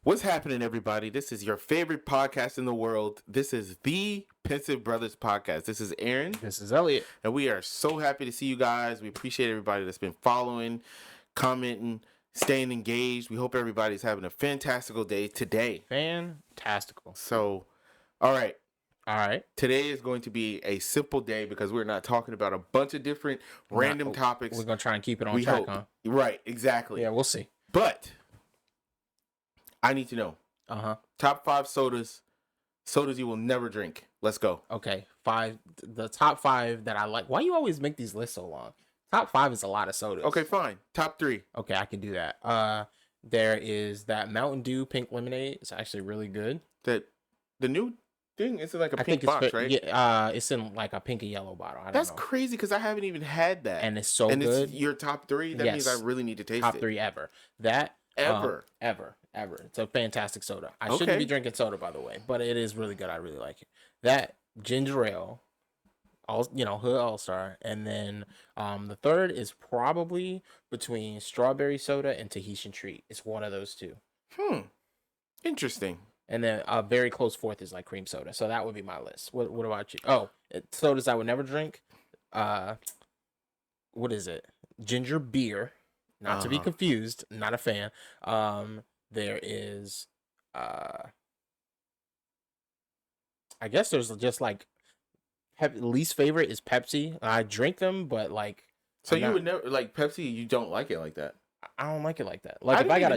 What's happening, everybody? This is your favorite podcast in the world. This is the Pensive Brothers podcast. This is Aaron. This is Elliot. And we are so happy to see you guys. We appreciate everybody that's been following, commenting, staying engaged. We hope everybody's having a fantastical day today. Fantastical. So, all right. All right. Today is going to be a simple day because we're not talking about a bunch of different random topics. We're going to try and keep it on track, huh? Right, exactly. Yeah, we'll see. But I need to know. Top 5 sodas you will never drink. Let's go. Okay. The top 5 that I like. Why you always make these lists so long? Top 5 is a lot of sodas. Okay, fine. Top 3. Okay, I can do that. There is that Mountain Dew pink lemonade. It's actually really good. The new thing is in like a pink box, right? Yeah, it's in like a pink and yellow bottle. That's crazy because I haven't even had that. And it's so good. And it's your top 3? That means I really need to taste it. Top 3 ever. That ever. It's a fantastic soda. I shouldn't be drinking soda, by the way, but it is really good. I really like it. That ginger ale, Hood All-Star, and then the third is probably between strawberry soda and Tahitian Treat. It's one of those two. Interesting. And then a very close fourth is like cream soda. So that would be my list. What about you? Oh, sodas I would never drink. What is it? Ginger beer. Not to be confused. Not a fan. There is, I guess there's just like, least favorite is Pepsi. I drink them, but like. So you would never, like Pepsi, you don't like it like that? I don't like it like that. Like if I got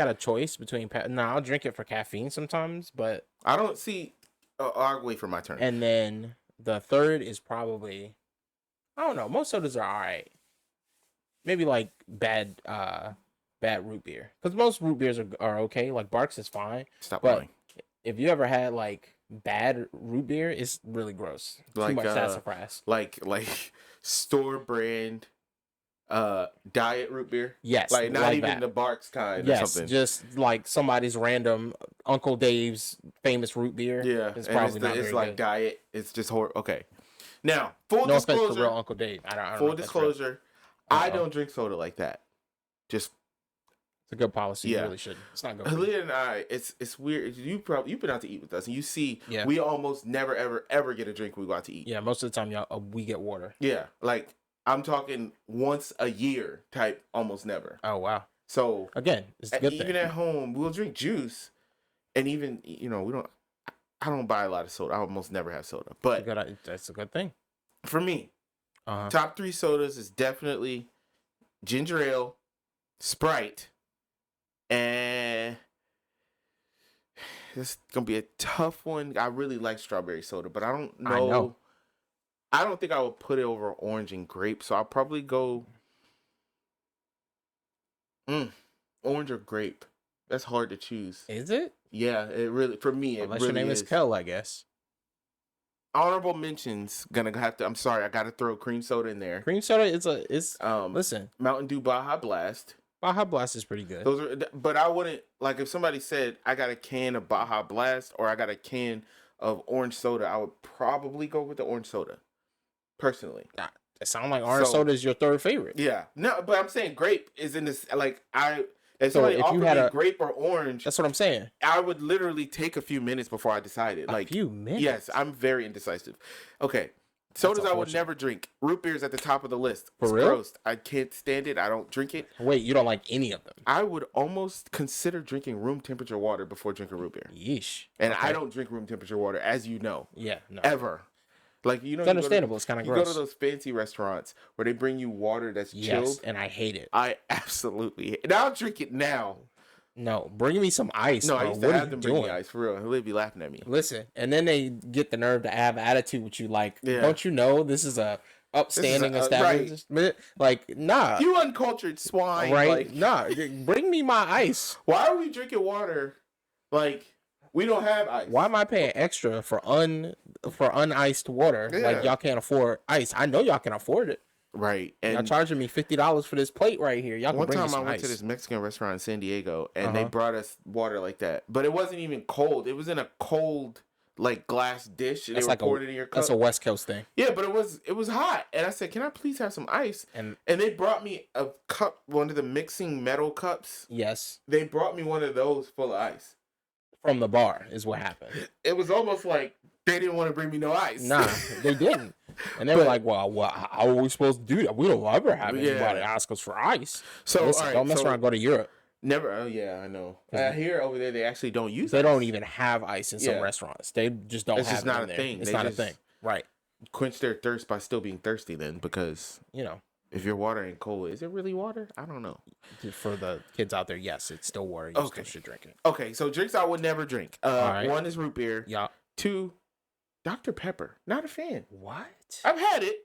a choice between I'll drink it for caffeine sometimes, but. I don't see, I'll wait for my turn. And then the third is probably, I don't know, most sodas are all right. Maybe like bad root beer, because most root beers are okay. Like Barks is fine. Stop but lying. If you ever had like bad root beer, it's really gross. Like, too much sassafras. Like store brand diet root beer. Yes, like not like even that. The Barks kind. Yes, or something. Just like somebody's random Uncle Dave's famous root beer. Yeah, it's probably not it's very like good. diet. It's just horrible. Okay, now full no disclosure. Offense to real Uncle Dave. I don't full know disclosure. I don't drink soda like that. Just it's a good policy. You really shouldn't. It's not good. Leah and I, it's weird. You've been out to eat with us, and you see, we almost never ever get a drink when we go out to eat. Yeah, most of the time, we get water. Yeah, like I'm talking once a year type, almost never. Oh wow. So again, it's a good thing. Even at home, we'll drink juice, and even we don't. I don't buy a lot of soda. I almost never have soda, but that's a good thing for me. Top 3 sodas is definitely ginger ale, Sprite, and this is gonna be a tough one. I really like strawberry soda, but I don't know. I don't think I would put it over orange and grape, so I'll probably go orange or grape. That's hard to choose. Is it? Yeah, it really for me. Unless your name is Kel, I guess. Honorable mentions gonna have to. I'm sorry, I gotta throw cream soda in there. Cream soda is listen. Mountain Dew Baja Blast. Baja Blast is pretty good. Those are, but I wouldn't like if somebody said I got a can of Baja Blast or I got a can of orange soda. I would probably go with the orange soda, personally. It sounds like orange soda is your third favorite. Yeah, no, but I'm saying grape is in this. Like if somebody offered me grape or orange, that's what I'm saying. I would literally take a few minutes before I decided. A few minutes? Yes, I'm very indecisive. Okay. Sodas I would never drink. Root beer's at the top of the list. For real? Gross. I can't stand it. I don't drink it. Wait, you don't like any of them? I would almost consider drinking room temperature water before drinking root beer. Yeesh. And I don't drink room temperature water, as you know. Yeah, no. Ever. Like, it's understandable. It's kind of gross. You go to those fancy restaurants where they bring you water that's chilled. Yes, and I hate it. I absolutely hate it. And I'll drink it now. No, bring me some ice. No, bro. I used to have them bring me ice, for real. They'd be laughing at me. Listen, and then they get the nerve to have attitude with you, like, don't you know this is a upstanding establishment? Right. Like, nah. You uncultured swine. Right? Like, nah, bring me my ice. Why are we drinking water? Like, we don't have ice. Why am I paying extra for uniced water? Yeah. Like, y'all can't afford ice. I know y'all can afford it. Right. And y'all charging me $50 for this plate right here. Y'all can bring me some ice. One time I went to this Mexican restaurant in San Diego, and they brought us water like that. But it wasn't even cold. It was in a cold, like glass dish and That's they like were pouring it in your cup. That's a West Coast thing. Yeah, but it was hot, and I said, "Can I please have some ice?" And they brought me a cup, one of the mixing metal cups. Yes, they brought me one of those full of ice from the bar is what happened. It was almost like they didn't want to bring me no ice. Nah, they didn't, and they were like, "Well, how are we supposed to do that? We don't ever have anybody ask us for ice." So listen, all right, don't mess around. Go to Europe. Never. Oh yeah, I know. Here over there, they actually don't use. They ice. don't even have ice in some restaurants. They just don't it's have just it not in a there. thing. It's they not just a thing, right? Quench their thirst by still being thirsty, then, because if your water ain't cold, is it really water? I don't know. For the kids out there, yes, it's still water. You still should drink it. Okay, so drinks I would never drink. Right. 1 is root beer. Yeah. 2, Dr. Pepper. Not a fan. What? I've had it.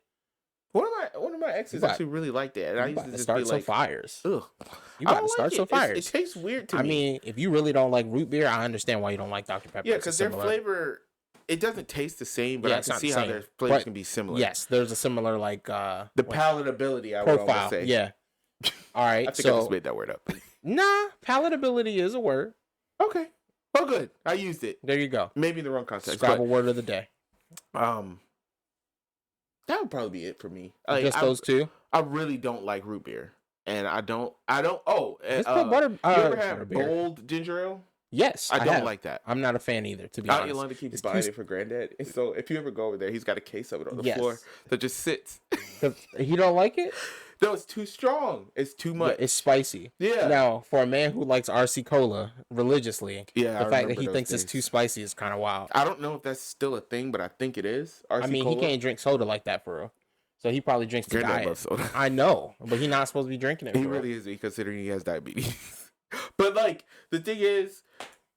One of my exes actually really liked that, and I used to just start be like, fires. Ugh. You got to start some fires. It tastes weird to me. I mean, if you really don't like root beer, I understand why you don't like Dr. Pepper. Yeah, because their flavor, it doesn't taste the same, but I can see how their flavors can be similar. Yes, there's a similar the palatability. I would almost say. Yeah. All right. I think I just made that word up. Nah, palatability is a word. Okay. Well, good. I used it. There you go. Maybe in the wrong context. Scrabble word of the day. That would probably be it for me. Just those two. I really don't like root beer, and I don't. Oh, you ever had bold ginger ale? Yes, I don't like that. I'm not a fan either, to be honest. Yolanda keeps buying it for Granddad, and so if you ever go over there, he's got a case of it on the floor that just sits. He don't like it? No, it's too strong. It's too much. It's spicy. Yeah. Now, for a man who likes RC Cola religiously, the fact that he thinks it's too spicy is kind of wild. I don't know if that's still a thing, but I think it is. RC Cola. He can't drink soda like that for real. So he probably drinks the diet. Soda. I know, but he's not supposed to be drinking it. He really is, considering he has diabetes. But like the thing is,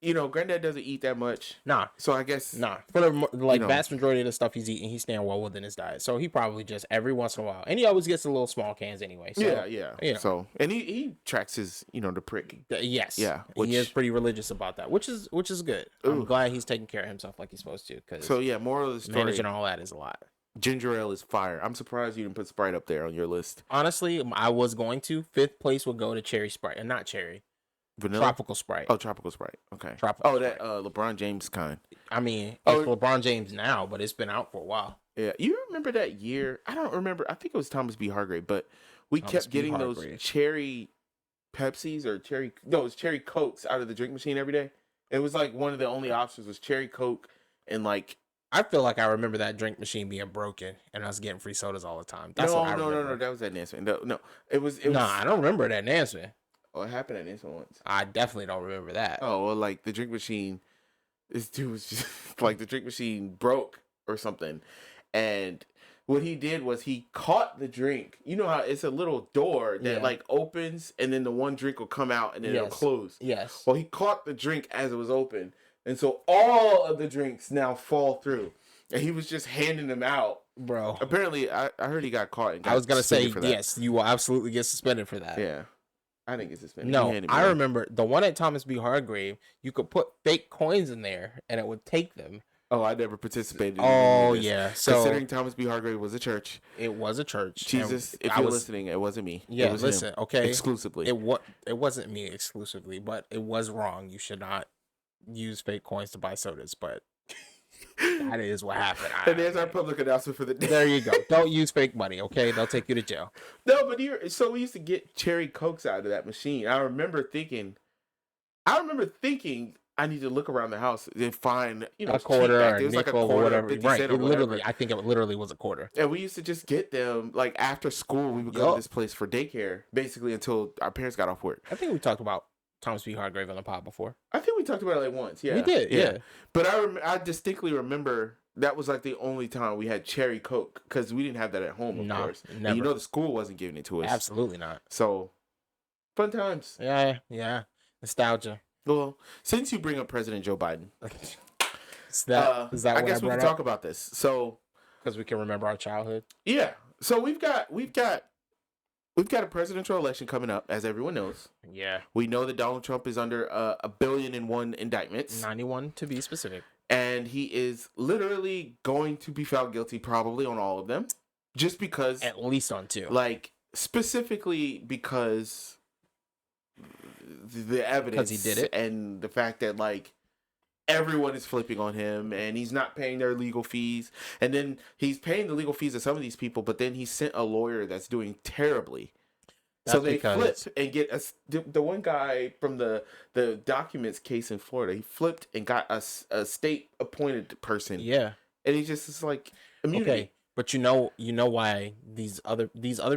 Granddad doesn't eat that much. Nah. So I guess for the vast majority of the stuff he's eating, he's staying well within his diet. So he probably just every once in a while, and he always gets the little small cans anyway. So, yeah. So and he tracks his the prick. Yes. Yeah. He is pretty religious about that, which is good. I'm glad he's taking care of himself like he's supposed to. Moral of the story, managing all that is a lot. Ginger ale is fire. I'm surprised you didn't put Sprite up there on your list. Honestly, I was going to. 5th place would go to cherry Sprite, and not cherry. Vanilla? Tropical Sprite. Oh, tropical Sprite. Okay. Tropical Sprite. LeBron James kind. I mean, it's LeBron James now, but it's been out for a while. Yeah. You remember that year? I don't remember. I think it was Thomas B. Hargrave, but we kept getting those cherry Pepsis or it was cherry Cokes out of the drink machine every day. It was like one of the only options was cherry Coke and like. I feel like I remember that drink machine being broken and us getting free sodas all the time. That's what I remember. No. That was at Nansen. No. It was. Nah, I don't remember that Nansen. Oh, it happened at Nansen once. I definitely don't remember that. Oh, well, like the drink machine, this dude was just like the drink machine broke or something. And what he did was he caught the drink. You know how it's a little door that like opens and then the one drink will come out and then it'll close. Yes. Well, he caught the drink as it was open. And so all of the drinks now fall through. And he was just handing them out. Bro. Apparently, I heard he got caught. And got I was going to say, yes, you will absolutely get suspended for that. Yeah. I think it's suspended. No, I remember the one at Thomas B. Hargrave, you could put fake coins in there and it would take them. Oh, I never participated in this. Yeah. So, considering Thomas B. Hargrave was a church. It was a church. Jesus, if you're listening, it wasn't me. Yeah, it was listen, him, okay. Exclusively. It wasn't me exclusively, but it was wrong. You should not use fake coins to buy sodas, but that is what happened. And there's our public announcement for the day. There you go. Don't use fake money, okay? They'll take you to jail. No, but so we used to get cherry Cokes out of that machine. I remember thinking I need to look around the house and find, a quarter or a nickel like or whatever. Right. Or literally, I think it literally was a quarter. And we used to just get them, like, after school, we would go to this place for daycare, basically until our parents got off work. I think we talked about Thomas B. Hargrave on the pod before. I think we talked about it like once, yeah. We did, yeah. But I distinctly remember that was like the only time we had cherry Coke, because we didn't have that at home, of course. Never. And the school wasn't giving it to us. Absolutely not. So, fun times. Yeah. Nostalgia. Well, since you bring up President Joe Biden, is that I guess we can talk about this. So, because we can remember our childhood. Yeah. So we've got a presidential election coming up, as everyone knows. Yeah. We know that Donald Trump is under 1,000,000,001 indictments. 91 to be specific. And he is literally going to be found guilty probably on all of them. Just because. At least on 2. Like, specifically because the evidence. Because he did it. And the fact that, like, everyone is flipping on him, and he's not paying their legal fees. And then he's paying the legal fees of some of these people, but then he sent a lawyer that's doing terribly. So they flip and get the one guy from the documents case in Florida. He flipped and got a state appointed person. Yeah, and he just is like immunity. Okay, but you know why these other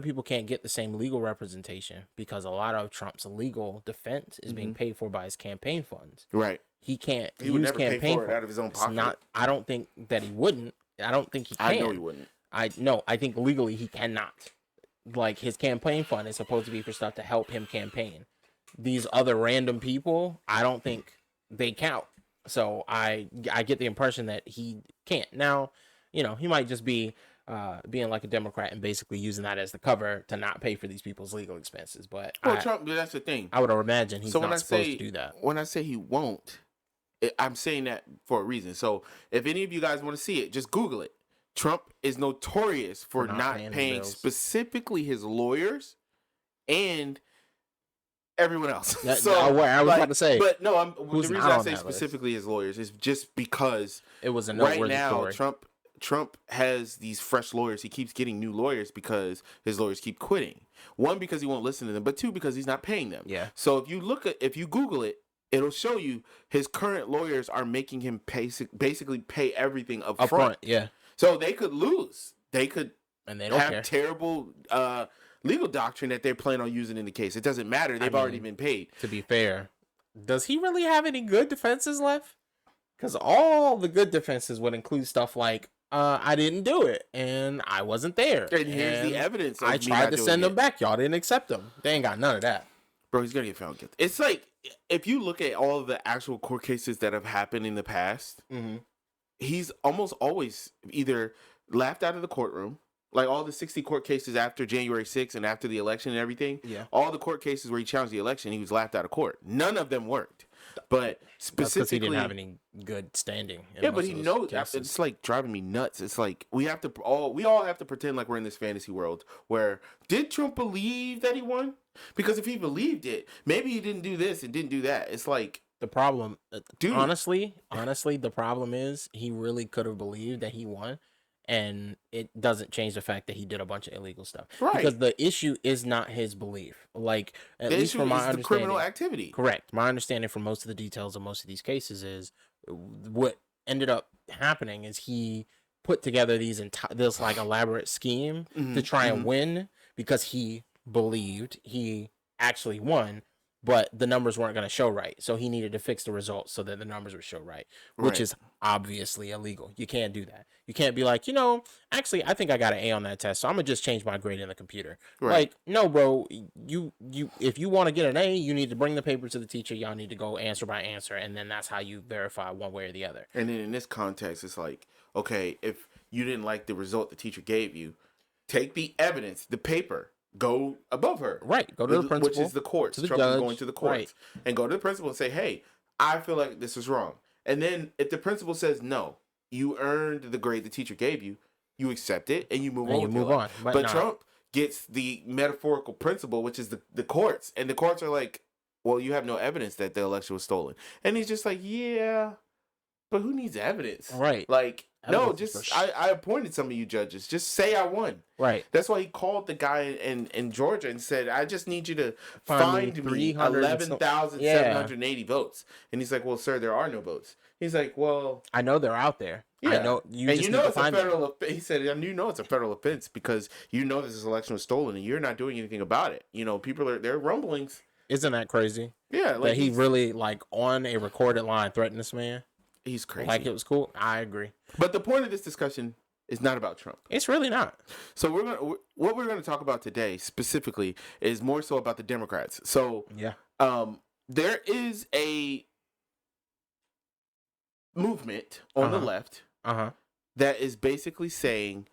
people can't get the same legal representation, because a lot of Trump's legal defense is being paid for by his campaign funds. Right. He can't He use would never campaign pay for it out of his own pocket. I don't think that he wouldn't. I don't think he can. I know he wouldn't. I think legally he cannot. Like, his campaign fund is supposed to be for stuff to help him campaign. These other random people, I don't think they count. So I get the impression that he can't. Now, he might just be being like a Democrat and basically using that as the cover to not pay for these people's legal expenses. But Trump, that's the thing. I would imagine he's not supposed to do that. When I say he won't, I'm saying that for a reason. So if any of you guys want to see it, just Google it. Trump is notorious for not paying specifically his lawyers and everyone else. I was about to say. But no, the reason I say specifically his lawyers is just because it was a noteworthy story. Right now, Trump has these fresh lawyers. He keeps getting new lawyers because his lawyers keep quitting. One, because he won't listen to them, but two, because he's not paying them. Yeah. So if you Google it, it'll show you his current lawyers are making him basically pay everything up front. Yeah. So they could lose. They could and they don't have terrible legal doctrine that they plan on using in the case. It doesn't matter. They've already been paid. To be fair, does he really have any good defenses left? Because all the good defenses would include stuff like, I didn't do it, and I wasn't there. And here's the evidence. I tried to send them back. Y'all didn't accept them. They ain't got none of that. Bro, he's going to get found guilty. It's like, if you look at all of the actual court cases that have happened in the past, he's almost always either laughed out of the courtroom, like all the 60 court cases after January 6th and after the election and everything. Yeah. All the court cases where he challenged the election, he was laughed out of court. None of them worked. But specifically, because he didn't have any good standing. But he knows. It's like driving me nuts. It's like we all have to pretend like we're in this fantasy world where did Trump believe that he won? Because if he believed it, maybe he didn't do this and didn't do that. It's like the problem. Dude, honestly, the problem is he really could have believed that he won. And it doesn't change the fact that he did a bunch of illegal stuff. Right. Because the issue is not his belief. Like, at least from my understanding, the criminal activity. Correct. My understanding from most of the details of most of these cases is what ended up happening is he put together this like elaborate scheme to try and win because he believed he actually won. But the numbers weren't going to show right. So he needed to fix the results so that the numbers would show right, which is obviously illegal. You can't do that. You can't be like, actually, I think I got an A on that test, so I'm going to just change my grade in the computer. Right. Like, no, bro, if you want to get an A, you need to bring the paper to the teacher. Y'all need to go answer by answer, and then that's how you verify one way or the other. And then in this context, it's like, okay, if you didn't like the result the teacher gave you, take the evidence, the paper, go above her. Right. Go to the principal. Which is the courts. Trump is going to the courts. Right. And go to the principal and say, hey, I feel like this is wrong. And then if the principal says, no, you earned the grade the teacher gave you, you accept it and you move on. But Trump gets the metaphorical principle, which is the courts. And the courts are like, well, you have no evidence that the election was stolen. And he's just like, yeah, but who needs evidence? Right. Like, no, just I appointed some of you judges. Just say I won. Right. That's why he called the guy in Georgia and said, I just need you to find me 11,780 votes. And he's like, well, sir, there are no votes. He's like, well, I know they're out there. Yeah. I know it's a federal. He said, you know it's a federal offense because you know this election was stolen and you're not doing anything about it. People there are rumblings. Isn't that crazy? Yeah, that he really on a recorded line threatened this man. He's crazy. Like, it was cool. I agree. But the point of this discussion is not about Trump. It's really not. So what we're going to talk about today specifically is more so about the Democrats. So yeah, there is a movement on the left that is basically saying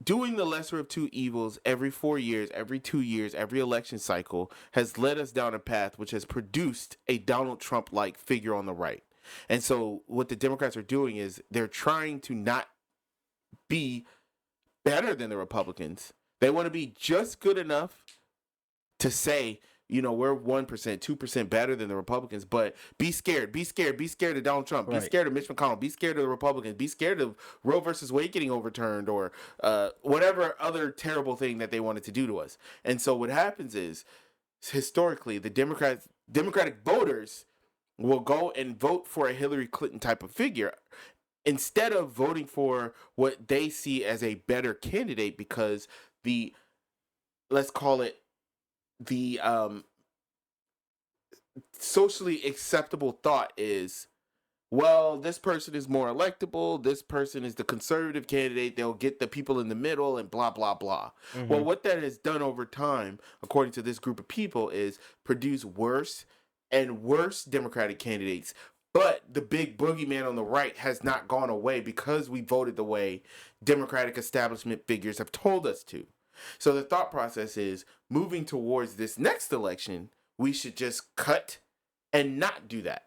doing the lesser of two evils every 4 years, every 2 years, every election cycle has led us down a path which has produced a Donald Trump-like figure on the right. And so what the Democrats are doing is they're trying to not be better than the Republicans. They want to be just good enough to say we're 1%, 2% better than the Republicans, but be scared of Donald Trump, be scared of Mitch McConnell, be scared of the Republicans, be scared of Roe versus Wade getting overturned, or whatever other terrible thing that they wanted to do to us. And so what happens is, historically, the Democratic voters will go and vote for a Hillary Clinton type of figure instead of voting for what they see as a better candidate, because let's call it the socially acceptable thought is, well, this person is more electable, this person is the conservative candidate, they'll get the people in the middle, and blah, blah, blah. Mm-hmm. Well, what that has done over time, according to this group of people, is produce worse and worse Democratic candidates. But the big boogeyman on the right has not gone away because we voted the way Democratic establishment figures have told us to. So the thought process is, moving towards this next election, we should just cut and not do that.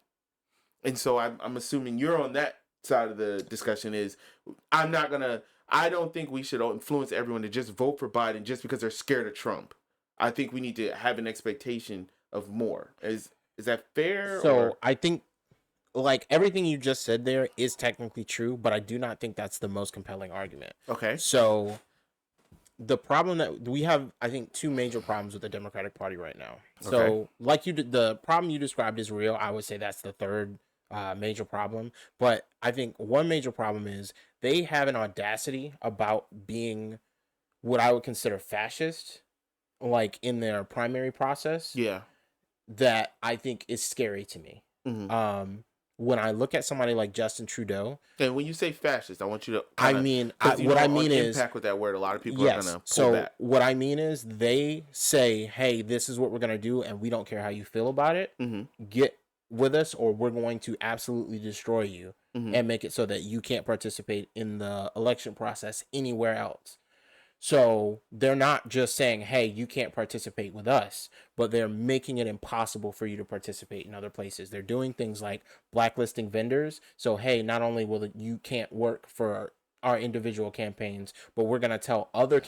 And so I'm assuming you're on that side of the discussion is, I don't think we should influence everyone to just vote for Biden just because they're scared of Trump. I think we need to have an expectation of more. Is that fair? So I think, like, everything you just said there is technically true, but I do not think that's the most compelling argument. Okay. So the problem that we have, I think, two major problems with the Democratic Party right now. So, okay. Like the problem you described is real. I would say that's the third major problem. But I think one major problem is they have an audacity about being what I would consider fascist, like in their primary process. Yeah. That I think is scary to me. Mm-hmm. When I look at somebody like Justin Trudeau, and when you say fascist, I want you to. What I mean is impact with that word. A lot of people are gonna pull that. What I mean is they say, "Hey, this is what we're gonna do, and we don't care how you feel about it. Mm-hmm. Get with us, or we're going to absolutely destroy you mm-hmm. and make it so that you can't participate in the election process anywhere else." So they're not just saying, hey, you can't participate with us, but they're making it impossible for you to participate in other places. They're doing things like blacklisting vendors. So, hey, not only will you can't work for our individual campaigns, but we're going to tell other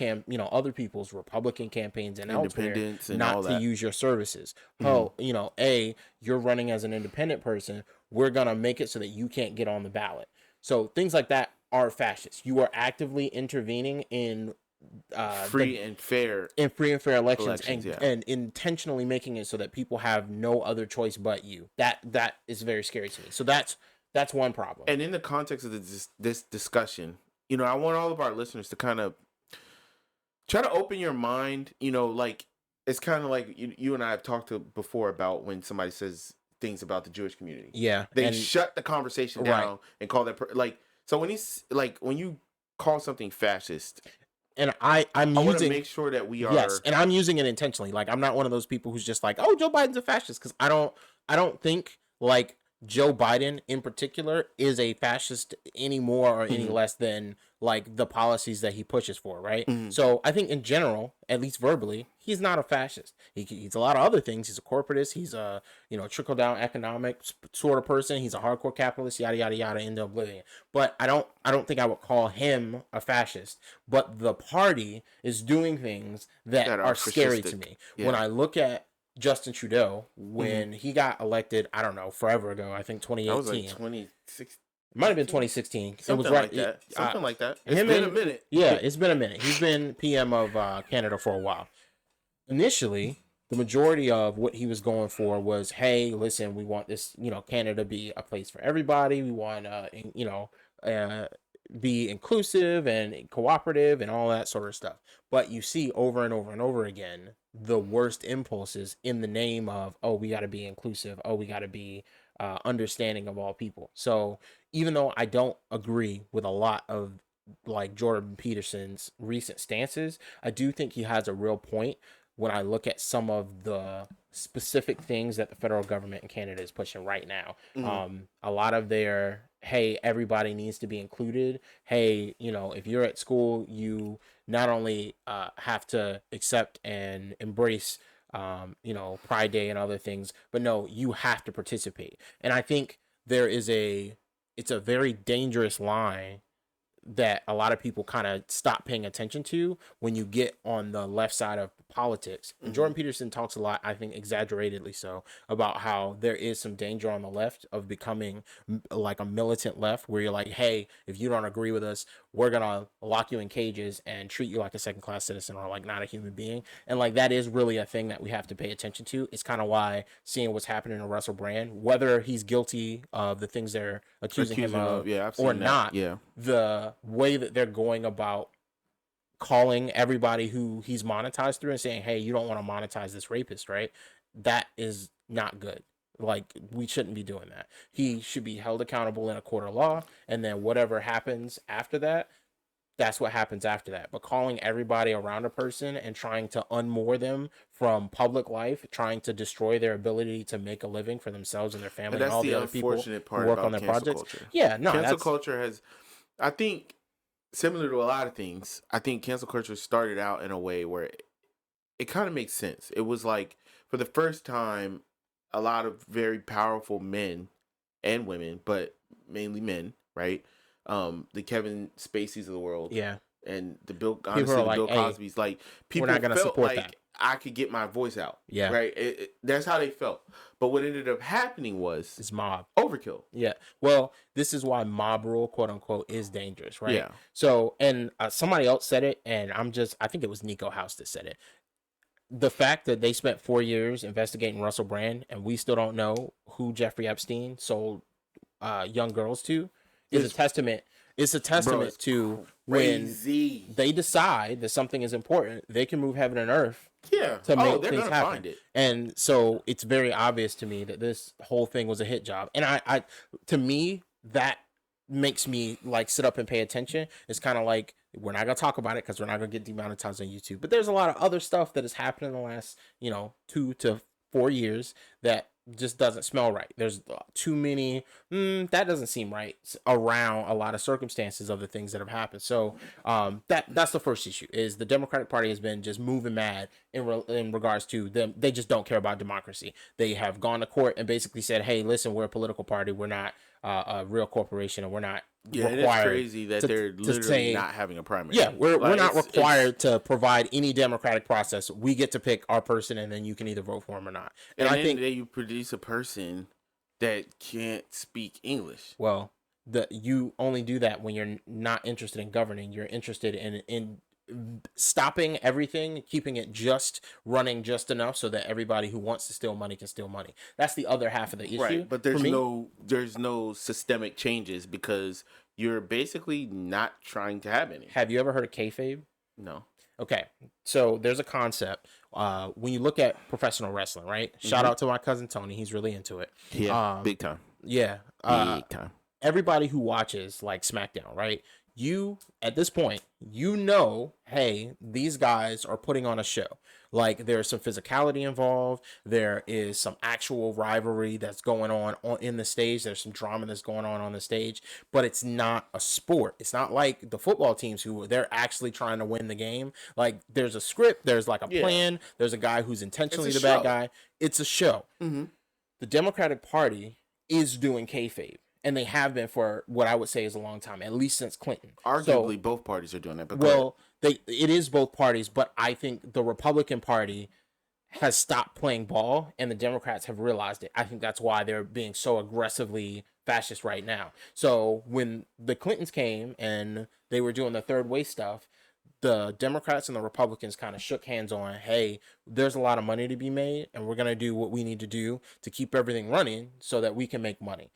people's Republican campaigns and elsewhere not to use your services. Mm-hmm. Oh, you're running as an independent person. We're going to make it so that you can't get on the ballot. So things like that are fascist. You are actively intervening in free and fair elections and intentionally making it so that people have no other choice but you. That is very scary to me. So that's one problem. And in the context of this discussion, I want all of our listeners to kind of try to open your mind. Like, it's kind of like you and I have talked before about when somebody says things about the Jewish community. Yeah, they shut the conversation down and call that so when you call something fascist. And I want to make sure that we are. Yes, and I'm using it intentionally. Like, I'm not one of those people who's just like, oh, Joe Biden's a fascist, because I don't think like Joe Biden in particular is a fascist any more or any less than like the policies that he pushes for, right? Mm-hmm. So I think in general, at least verbally, he's not a fascist. He's a lot of other things. He's a corporatist. He's a trickle down economic sort of person. He's a hardcore capitalist. Yada yada yada into oblivion. But I don't think I would call him a fascist. But the party is doing things that are scary to me. Yeah. When I look at Justin Trudeau, when he got elected, I don't know, forever ago, I think 2018. That was like 2016. It might have been 2016. Something like that. It's been a minute. Yeah, it's been a minute. He's been PM of Canada for a while. Initially, the majority of what he was going for was, hey, listen, we want this, Canada to be a place for everybody. We want, be inclusive and cooperative and all that sort of stuff. But you see over and over and over again the worst impulses in the name of, oh, we got to be inclusive. Oh, we got to be understanding of all people. So even though I don't agree with a lot of like Jordan Peterson's recent stances, I do think he has a real point when I look at some of the specific things that the federal government in Canada is pushing right now. Mm-hmm. A lot of their, hey, everybody needs to be included. Hey, if you're at school, you not only have to accept and embrace, Pride Day and other things, but no, you have to participate. And I think it's a very dangerous line that a lot of people kind of stop paying attention to when you get on the left side of politics. And Jordan Peterson talks a lot, I think exaggeratedly so, about how there is some danger on the left of becoming like a militant left where you're like, hey, if you don't agree with us, we're gonna lock you in cages and treat you like a second class citizen or like not a human being. And like that is really a thing that we have to pay attention to. It's kind of why seeing what's happening to Russell Brand, whether he's guilty of the things they're accusing him of or not, the way that they're going about calling everybody who he's monetized through and saying, hey, you don't want to monetize this rapist, right? That is not good. Like, we shouldn't be doing that. He should be held accountable in a court of law, and then whatever happens after that, that's what happens after that. But calling everybody around a person and trying to unmoor them from public life, trying to destroy their ability to make a living for themselves and their family and all the other people who work on their projects. Culture. Yeah, no, cancel culture has, I think, similar to a lot of things, I think cancel culture started out in a way where it kind of makes sense. It was like, for the first time, a lot of very powerful men and women, but mainly men, right? The Kevin Spaceys of the world, and the Bill Cosby's, like, people felt like that. I could get my voice out, right? That's how they felt. But what ended up happening was it's mob overkill. Yeah, well, this is why mob rule, quote unquote, is dangerous, right? Yeah. So, and somebody else said it, and I think it was Nico House that said it. The fact that they spent 4 years investigating Russell Brand and we still don't know who Jeffrey Epstein sold young girls to is a testament. It's a testament to crazy. When they decide that something is important, they can move heaven and earth to make things happen. And so it's very obvious to me that this whole thing was a hit job. And I to me, that makes me like sit up and pay attention. It's kind of like, we're not going to talk about it because we're not going to get demonetized on YouTube. But there's a lot of other stuff that has happened in the last, 2 to 4 years that just doesn't smell right. There's too many, that doesn't seem right around a lot of circumstances of the things that have happened. So that's the first issue, is the Democratic Party has been just moving mad in regards to them. They just don't care about democracy. They have gone to court and basically said, hey, listen, we're a political party. We're not a real corporation, and we're not required. It's crazy that they're literally not having a primary. Yeah, we're not required to provide any democratic process. We get to pick our person, and then you can either vote for him or not. And I think that you produce a person that can't speak English. Well, you only do that when you're not interested in governing. You're interested in stopping everything, keeping it just running just enough so that everybody who wants to steal money can steal money. That's the other half of the issue. Right, but there's no systemic changes because you're basically not trying to have any. Have you ever heard of kayfabe? No. Okay, so there's a concept when you look at professional wrestling, right? Shout out to my cousin Tony, he's really into it. Yeah, big time. Yeah, big time. Everybody who watches like SmackDown, right? You, at this point, hey, these guys are putting on a show. Like, there's some physicality involved. There is some actual rivalry that's going on in the stage. There's some drama that's going on the stage. But it's not a sport. It's not like the football teams who they're actually trying to win the game. Like, there's a script. There's like a plan. There's a guy who's intentionally the bad guy. It's a show. Mm-hmm. The Democratic Party is doing kayfabe. And they have been for what I would say is a long time, at least since Clinton. Arguably, both parties are doing that. But it is both parties, but I think the Republican Party has stopped playing ball, and the Democrats have realized it. I think that's why they're being so aggressively fascist right now. So when the Clintons came and they were doing the third way stuff, the Democrats and the Republicans kind of shook hands on, hey, there's a lot of money to be made, and we're going to do what we need to do to keep everything running so that we can make money.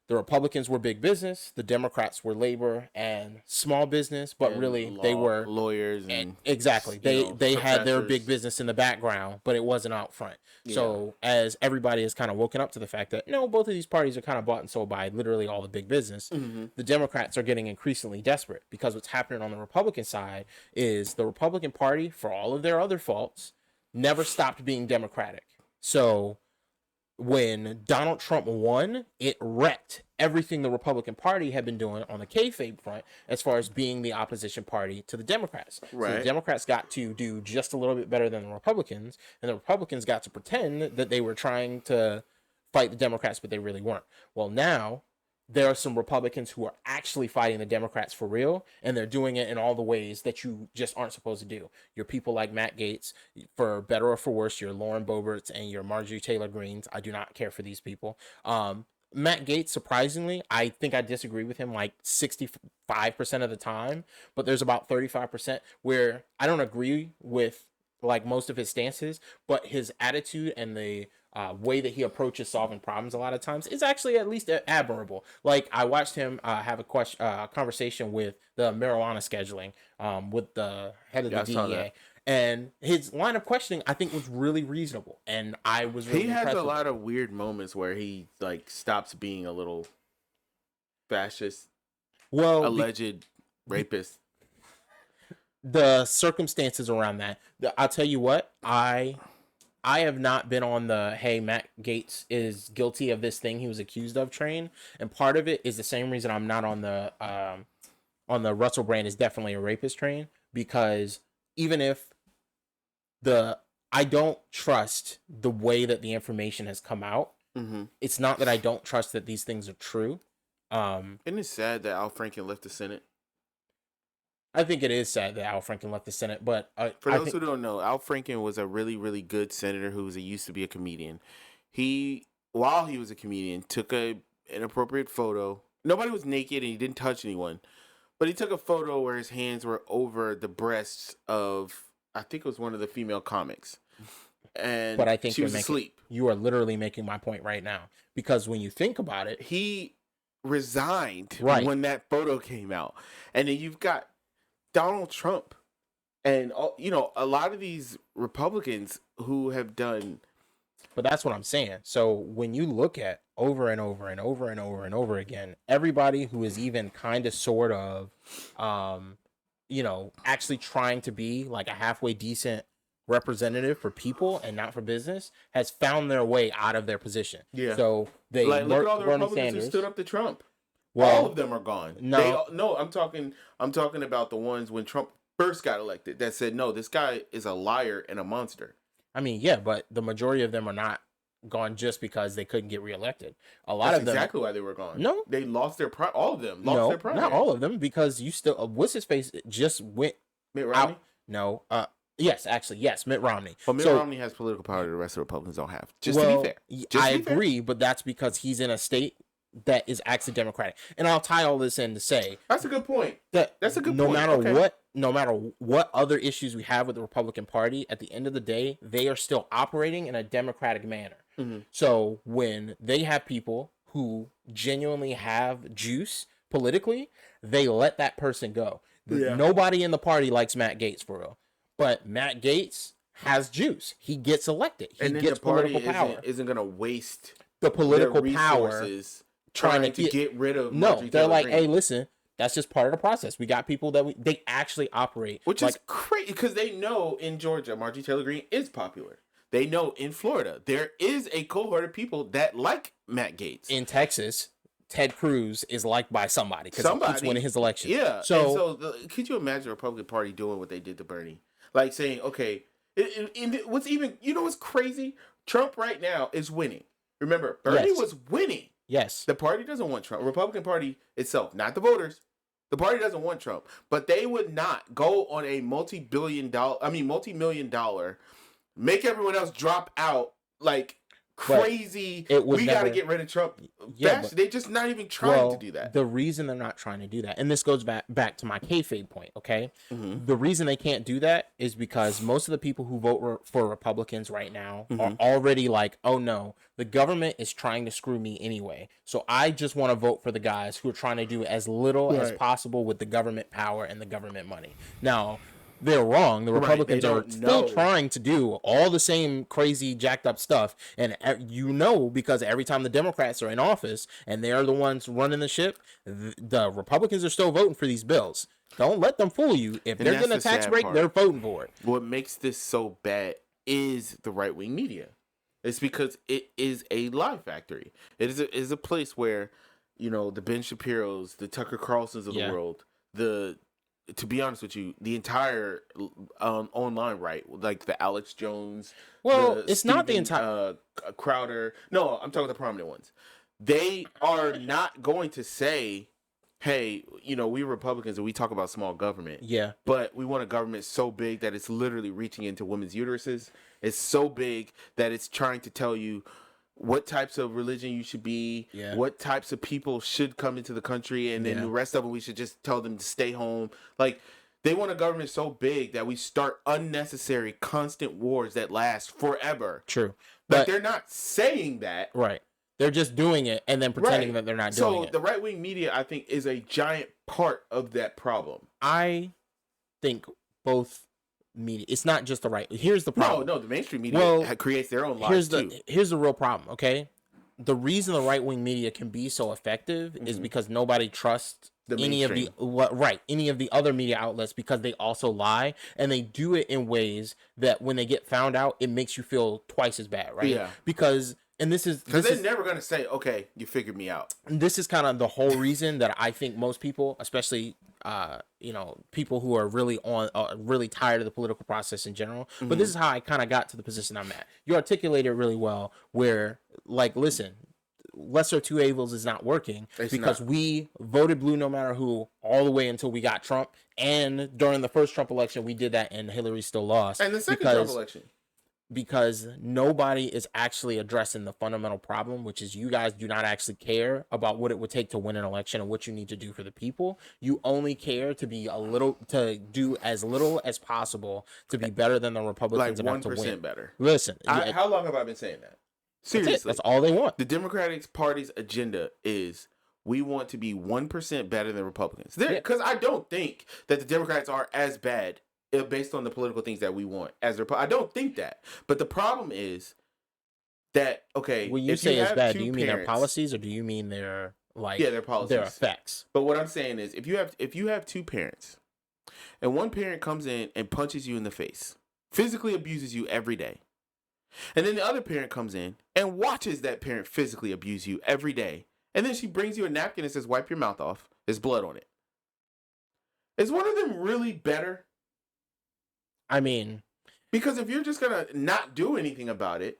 The Republicans were big business. The Democrats were labor and small business, but really they were lawyers and exactly. They had their big business in the background, but it wasn't out front. Yeah. So as everybody has kind of woken up to the fact that both of these parties are kind of bought and sold by literally all the big business, the Democrats are getting increasingly desperate because what's happening on the Republican side is the Republican Party, for all of their other faults, never stopped being democratic. So when Donald Trump won, it wrecked everything the Republican Party had been doing on the kayfabe front as far as being the opposition party to the Democrats. Right. So the Democrats got to do just a little bit better than the Republicans, and the Republicans got to pretend that they were trying to fight the Democrats, but they really weren't. Well, now there are some Republicans who are actually fighting the Democrats for real, and they're doing it in all the ways that you just aren't supposed to do. Your people like Matt Gaetz, for better or for worse, your Lauren Boeberts and your Marjorie Taylor Greens. I do not care for these people. Matt Gaetz, surprisingly, I think I disagree with him like 65% of the time, but there's about 35% where I don't agree with like most of his stances, but his attitude and the way that he approaches solving problems a lot of times is actually at least admirable. Like I watched him have a conversation with the marijuana scheduling with the head of the DEA. And his line of questioning, I think, was really reasonable, and I was really impressed. He has a lot of weird moments where he like stops being a little fascist, alleged rapist. The circumstances around that, I'll tell you what, I have not been on the hey, Matt Gaetz is guilty of this thing he was accused of train, and part of it is the same reason I'm not on the Russell Brand is definitely a rapist train, because even if I don't trust the way that the information has come out. Mm-hmm. It's not that I don't trust that these things are true. Isn't it sad that Al Franken left the Senate? I think it is sad that Al Franken left the Senate, but for those who don't know, Al Franken was a really, really good senator who used to be a comedian. He, while he was a comedian, took an inappropriate photo. Nobody was naked and he didn't touch anyone, but he took a photo where his hands were over the breasts of, I think it was one of the female comics. But I think she was asleep. You are literally making my point right now, because when you think about it, he resigned when that photo came out, and then you've got Donald Trump, and a lot of these Republicans who have done. But that's what I'm saying. So when you look at over and over and over and over and over again, everybody who is even kind of sort of, actually trying to be like a halfway decent representative for people and not for business has found their way out of their position. Yeah. So they look at all the Republicans who stood up to Trump. Well, all of them are gone. No, I'm talking about the ones when Trump first got elected that said, no, this guy is a liar and a monster. I mean, yeah, but the majority of them are not gone just because they couldn't get reelected. That's of them, exactly why they were gone. No, they lost their pride. All of them lost their pride. Not all of them, because you still what's his face just went Mitt Romney. No, yes, Mitt Romney. But Mitt Romney has political power that the rest of the Republicans don't have. To be fair, I agree, but that's because he's in a state that is actually Democratic. And I'll tie all this in to say that's a good point. That's a good point. No matter what other issues we have with the Republican Party, at the end of the day, they are still operating in a democratic manner. Mm-hmm. So when they have people who genuinely have juice politically, they let that person go. Yeah. Nobody in the party likes Matt Gaetz for real. But Matt Gaetz has juice. He gets elected. He gets political power. Isn't going to waste the political power trying to get rid of. No, they're like, hey, listen, that's just part of the process. We got people that they actually operate, which is crazy because they know in Georgia, Marjorie Taylor Greene is popular. They know in Florida there is a cohort of people that like Matt Gaetz. In Texas, Ted Cruz is liked by somebody because he keeps winning his election. Yeah. So could you imagine the Republican Party doing what they did to Bernie? Like saying, okay, what's even, what's crazy? Trump right now is winning. Remember, Bernie was winning. Yes. The party doesn't want Trump. Republican Party itself, not the voters. The party doesn't want Trump. But they would not go on a multi-million dollar, make everyone else drop out like crazy. We got to get rid of Trump. Yeah, they're just not even trying to do that. The reason they're not trying to do that, and this goes back to my kayfabe point, okay? Mm-hmm. The reason they can't do that is because most of the people who vote for Republicans right now are already like, oh no, the government is trying to screw me anyway. So I just want to vote for the guys who are trying to do as little as possible with the government power and the government money. Now, they're wrong. The Republicans are still trying to do all the same crazy jacked up stuff. And because every time the Democrats are in office and they're the ones running the ship, the Republicans are still voting for these bills. Don't let them fool you. If they're getting a tax break, they're voting for it. What makes this so bad is the right-wing media. It's because it is a lie factory. It is a place where, the Ben Shapiro's, the Tucker Carlsons of the world, to be honest with you, the entire online right, like the Alex Jones. Well, it's not the entire Crowder. No, I'm talking the prominent ones. they are not going to say, hey, we Republicans and we talk about small government. Yeah. But we want a government so big that it's literally reaching into women's uteruses. It's so big that it's trying to tell you what types of religion you should be, what types of people should come into the country, and then the rest of them, we should just tell them to stay home. Like, they want a government so big that we start unnecessary, constant wars that last forever. True. But they're not saying that. Right. They're just doing it and then pretending that they're not doing it. So the right-wing media, I think, is a giant part of that problem. I think both media. It's not just the right. Here's the problem. No, the mainstream media creates their own lies too. Here's the real problem, okay? The reason the right-wing media can be so effective is because nobody trusts any of the other media outlets, because they also lie, and they do it in ways that when they get found out, it makes you feel twice as bad, right? Yeah. Because they're never going to say, okay, you figured me out. This is kind of the whole reason that I think most people, especially people who are really really tired of the political process in general. But this is how I kind of got to the position I'm at. You articulated really well where, like, listen, lesser two evils is not working because we voted blue no matter who all the way until we got Trump. And during the first Trump election, we did that and Hillary still lost. And the second Trump election. Because nobody is actually addressing the fundamental problem, which is you guys do not actually care about what it would take to win an election and what you need to do for the people. You only care to do as little as possible to be better than the Republicans about to win. 1% better. Listen, how long have I been saying that? Seriously, that's all they want. The Democratic Party's agenda is we want to be 1% better than Republicans. Because I don't think that the Democrats are as bad based on the political things that we want I don't think that. But the problem is that, okay, when you say it's bad, do you mean their policies or do you mean their their policies, their effects? But what I'm saying is, if you have two parents and one parent comes in and punches you in the face, physically abuses you every day, and then the other parent comes in and watches that parent physically abuse you every day, and then she brings you a napkin and says, wipe your mouth off, there's blood on it. Is one of them really better? I mean, because if you're just going to not do anything about it,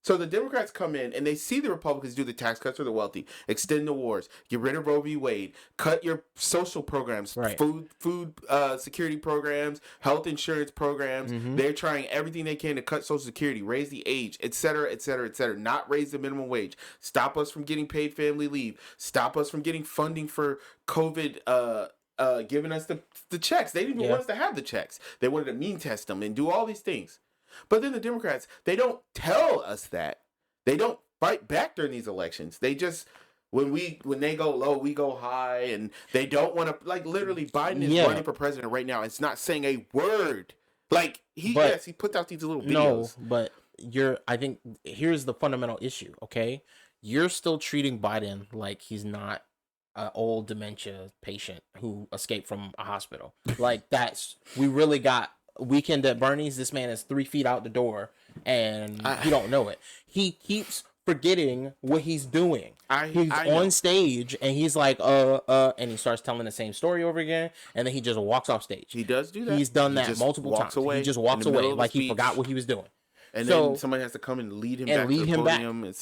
so the Democrats come in and they see the Republicans do the tax cuts for the wealthy, extend the wars, get rid of Roe v. Wade, cut your social programs, food security programs, health insurance programs. They're trying everything they can to cut Social Security, raise the age, et cetera, et cetera, et cetera, not raise the minimum wage, stop us from getting paid family leave, stop us from getting funding for COVID, giving us the checks. They didn't even want us to have the checks. They wanted to mean test them and do all these things. But then the Democrats, they don't tell us that. They don't fight back during these elections. They just, when they go low, we go high, and they don't want to, like, literally Biden is running for president right now. It's not saying a word. Like, he puts out these little videos. No, but I think here's the fundamental issue, okay? You're still treating Biden like he's not an old dementia patient who escaped from a hospital. Like, we really got Weekend at Bernie's. This man is 3 feet out the door and he don't know it. He keeps forgetting what he's doing. He's on stage and he's like, and he starts telling the same story over again, and then he just walks off stage. He does do that. He's done that multiple times. He just walks away like he forgot what he was doing. And then somebody has to come and lead him back to the podium. It's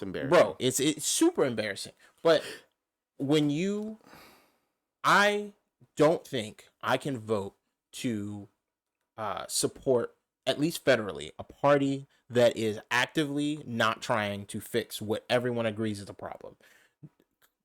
embarrassing. Bro, it's super embarrassing. But I don't think I can vote to support, at least federally, a party that is actively not trying to fix what everyone agrees is a problem.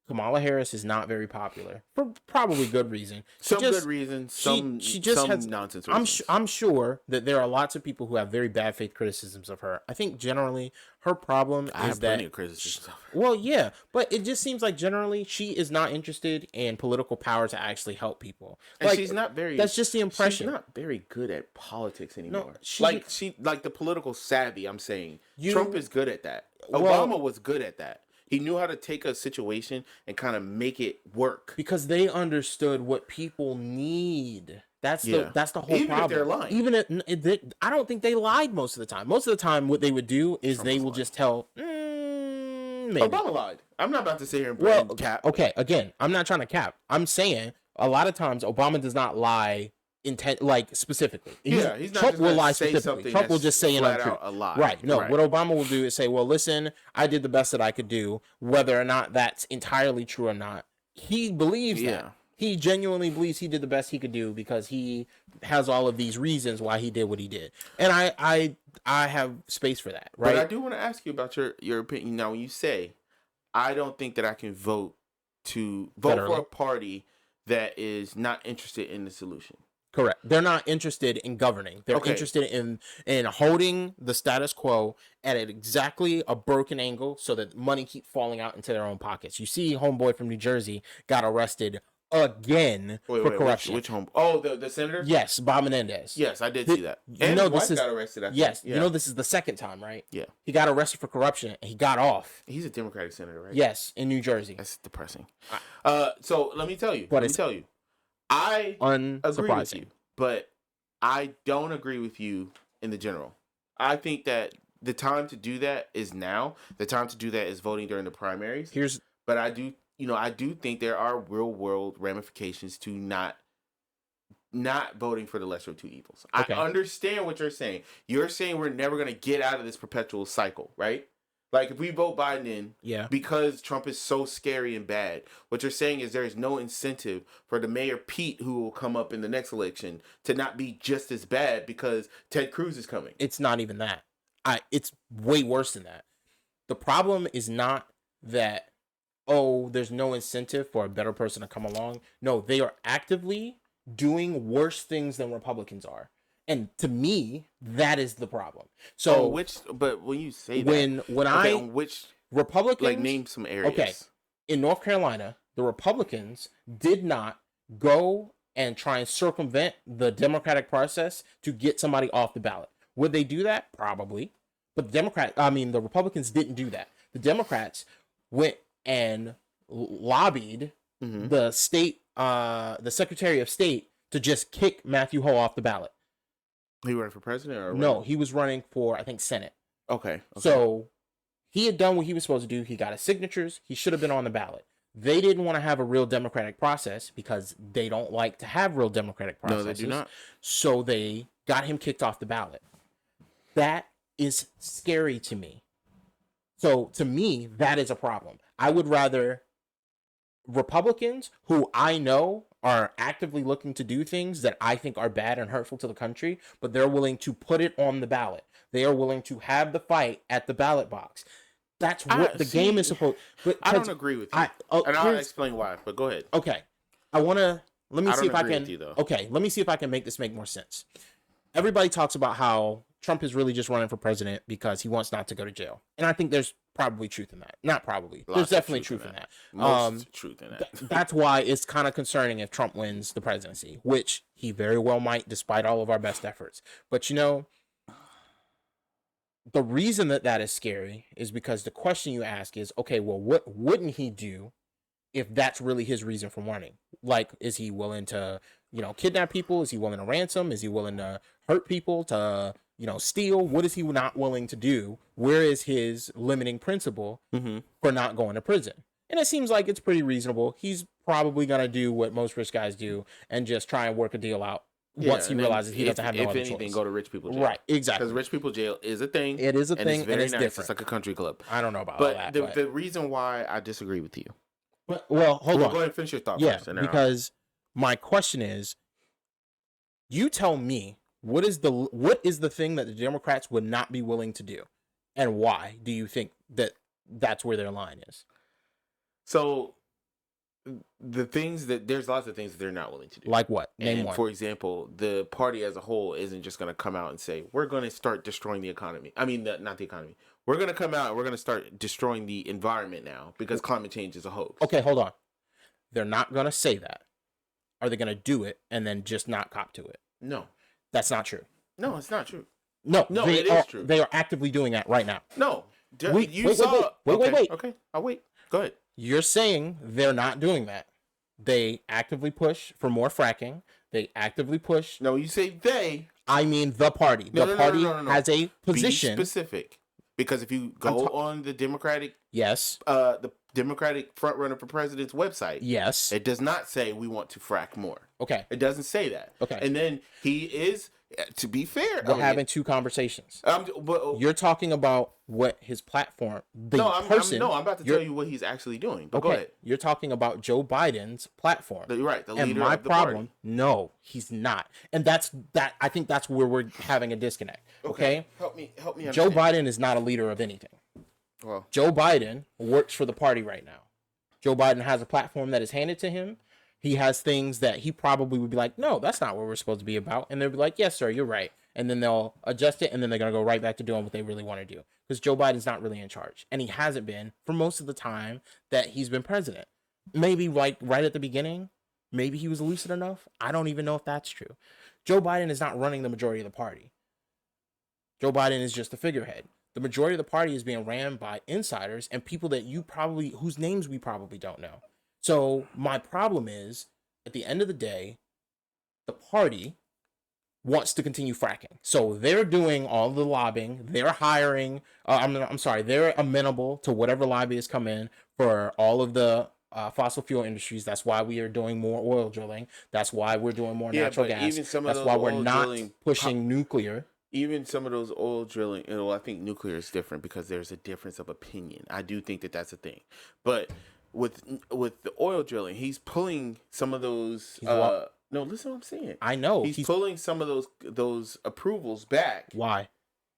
Kamala Harris is not very popular for probably good reason. Good reason. Some nonsense reasons. I'm sure that there are lots of people who have very bad faith criticisms of her. I think generally her problem is that plenty of criticisms of her. Well, yeah, but it just seems like generally she is not interested in political power to actually help people. And she's not very. That's just the impression. She's not very good at politics anymore. No, like the political savvy. I'm saying Trump is good at that. Obama was good at that. He knew how to take a situation and kind of make it work. Because they understood what people need. That's the whole even problem. If they're lying. I don't think they lied most of the time. Most of the time, what they would do is Trump they will just tell. Maybe. Obama lied. I'm not about to sit here and cap. Okay, again, I'm not trying to cap. I'm saying a lot of times Obama does not lie intent, like specifically. Yeah, he's not Trump just will gonna lie say specifically. something Trump will that's just say an flat untrue. out a lie. Right. No, Right. what Obama will do is say, well, listen, I did the best that I could do, whether or not that's entirely true or not. He believes that. He genuinely believes he did the best he could do because he has all of these reasons why he did what he did. And I have space for that, right? But I do want to ask you about your opinion. Now, when you say, I don't think that I can vote for a party that is not interested in the solution. Correct. They're not interested in governing. They're interested in holding the status quo at exactly a broken angle so that money keep falling out into their own pockets. You see, homeboy from New Jersey got arrested again for corruption. Which home? Oh, the senator? Yes, Bob Menendez. Yes, I did see that. And his wife got arrested. Yes, you know this is the second time, right? Yeah. He got arrested for corruption and he got off. He's a Democratic senator, right? Yes, in New Jersey. That's depressing. So let me tell you. I agree with you, but I don't agree with you in the general. I think that the time to do that is now. The time to do that is voting during the primaries. But I do think there are real world ramifications to not voting for the lesser of two evils. Okay. I understand what you're saying. You're saying we're never going to get out of this perpetual cycle, right? Like, if we vote Biden in, because Trump is so scary and bad, what you're saying is there is no incentive for the Mayor Pete who will come up in the next election to not be just as bad because Ted Cruz is coming. It's not even that. It's way worse than that. The problem is not that, there's no incentive for a better person to come along. No, they are actively doing worse things than Republicans are. And to me, that is the problem. So, but when you say which Republicans, like, name some areas. Okay, in North Carolina, the Republicans did not go and try and circumvent the democratic process to get somebody off the ballot. Would they do that? Probably. But the Republicans didn't do that. The Democrats went and lobbied the Secretary of State to just kick Matthew Hoh off the ballot. He running for president or no? He was running for, I think, Senate. Okay. So he had done what he was supposed to do. He got his signatures. He should have been on the ballot. They didn't want to have a real democratic process because they don't like to have real democratic processes. No, they do not. So they got him kicked off the ballot. That is scary to me. So to me, that is a problem. I would rather Republicans who I know are actively looking to do things that I think are bad and hurtful to the country, but they're willing to put it on the ballot. They are willing to have the fight at the ballot box. That's what the game is supposed. But I don't agree with you, and I'll explain why. But go ahead. Okay, let me see if I can. Okay, let me see if I can make this make more sense. Everybody talks about how Trump is really just running for president because he wants not to go to jail, and I think there's probably truth in that. Not probably. There's definitely truth in that. Most truth in that. That's why it's kind of concerning if Trump wins the presidency, which he very well might, despite all of our best efforts. But the reason that is scary is because the question you ask is, okay, well, what wouldn't he do if that's really his reason for running? Like, is he willing to, kidnap people? Is he willing to ransom? Is he willing to hurt people, to, steal? What is he not willing to do? Where is his limiting principle for not going to prison? And it seems like it's pretty reasonable. He's probably going to do what most rich guys do and just try and work a deal out. Once he realizes he doesn't have no other choice. If anything, go to rich people jail. Right, exactly. Because rich people jail is a thing. It is a thing, and it's different. It's like a country club. I don't know about all that. But the reason why I disagree with you. Hold on. Go ahead and finish your thought first. Because my question is, you tell me, what is the thing that the Democrats would not be willing to do? And why do you think that's where their line is? So, there's lots of things that they're not willing to do. Like what? Name one. For example, the party as a whole isn't just going to come out and say, we're going to start destroying the economy. I mean, not the economy. We're going to come out and we're going to start destroying the environment now because climate change is a hoax. Okay, hold on. They're not going to say that. Are they going to do it and then just not cop to it? No. That's not true. No, it's not true. No, it is true. They are actively doing that right now. No. Wait. Okay, I'll wait. Go ahead. You're saying they're not doing that. They actively push for more fracking. They actively push. No, you say they. I mean the party. The party has a position. Be specific. Because if you go on the Democratic, yes, the Democratic frontrunner for president's website. Yes. It does not say we want to frack more. Okay. It doesn't say that. Okay. And then he is, to be fair, we're having two conversations. You're talking about what his platform, I'm about to tell you what he's actually doing. But go ahead. You're talking about Joe Biden's platform. You're right. The leader and my of the problem, party. no, he's not. And I think that's where we're having a disconnect. Okay. Help me understand. Joe Biden is not a leader of anything. Well, Joe Biden works for the party right now. Joe Biden has a platform that is handed to him. He has things that he probably would be like, no, that's not what we're supposed to be about. And they'll be like, yes, sir, you're right. And then they'll adjust it, and then they're going to go right back to doing what they really want to do. Because Joe Biden's not really in charge. And he hasn't been for most of the time that he's been president. Maybe like right at the beginning, maybe he was lucid enough. I don't even know if that's true. Joe Biden is not running the majority of the party. Joe Biden is just the figurehead. The majority of the party is being ran by insiders and people that whose names we probably don't know. So my problem is, at the end of the day, the party wants to continue fracking. So they're doing all the lobbying. They're hiring. They're amenable to whatever lobbyists come in for all of the fossil fuel industries. That's why we are doing more oil drilling. That's why we're doing more natural gas. That's why we're not pushing nuclear. Even some of those oil drilling, I think nuclear is different because there's a difference of opinion. I do think that that's a thing. But with the oil drilling, he's pulling some of those. No, listen to what I'm saying. I know he's pulling some of those approvals back. Why?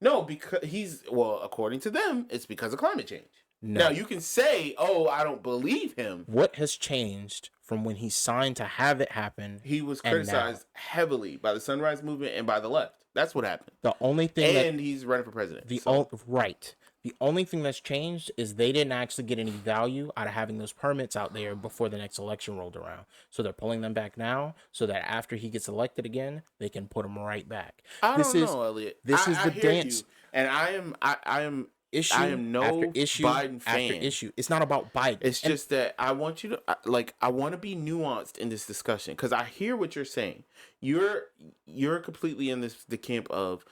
No, because according to them, it's because of climate change. No. Now you can say, "Oh, I don't believe him." What has changed from when he signed to have it happen? He was criticized heavily by the Sunrise Movement and by the left. That's what happened. The only thing, he's running for president. Right. The only thing that's changed is they didn't actually get any value out of having those permits out there before the next election rolled around. So they're pulling them back now so that after he gets elected again, they can put them right back. I don't know, Elliot. This is the dance. You. And I am no after issue Biden fan. After issue. It's not about Biden. It's just that I want you to I want to be nuanced in this discussion because I hear what you're saying. You're completely in the camp of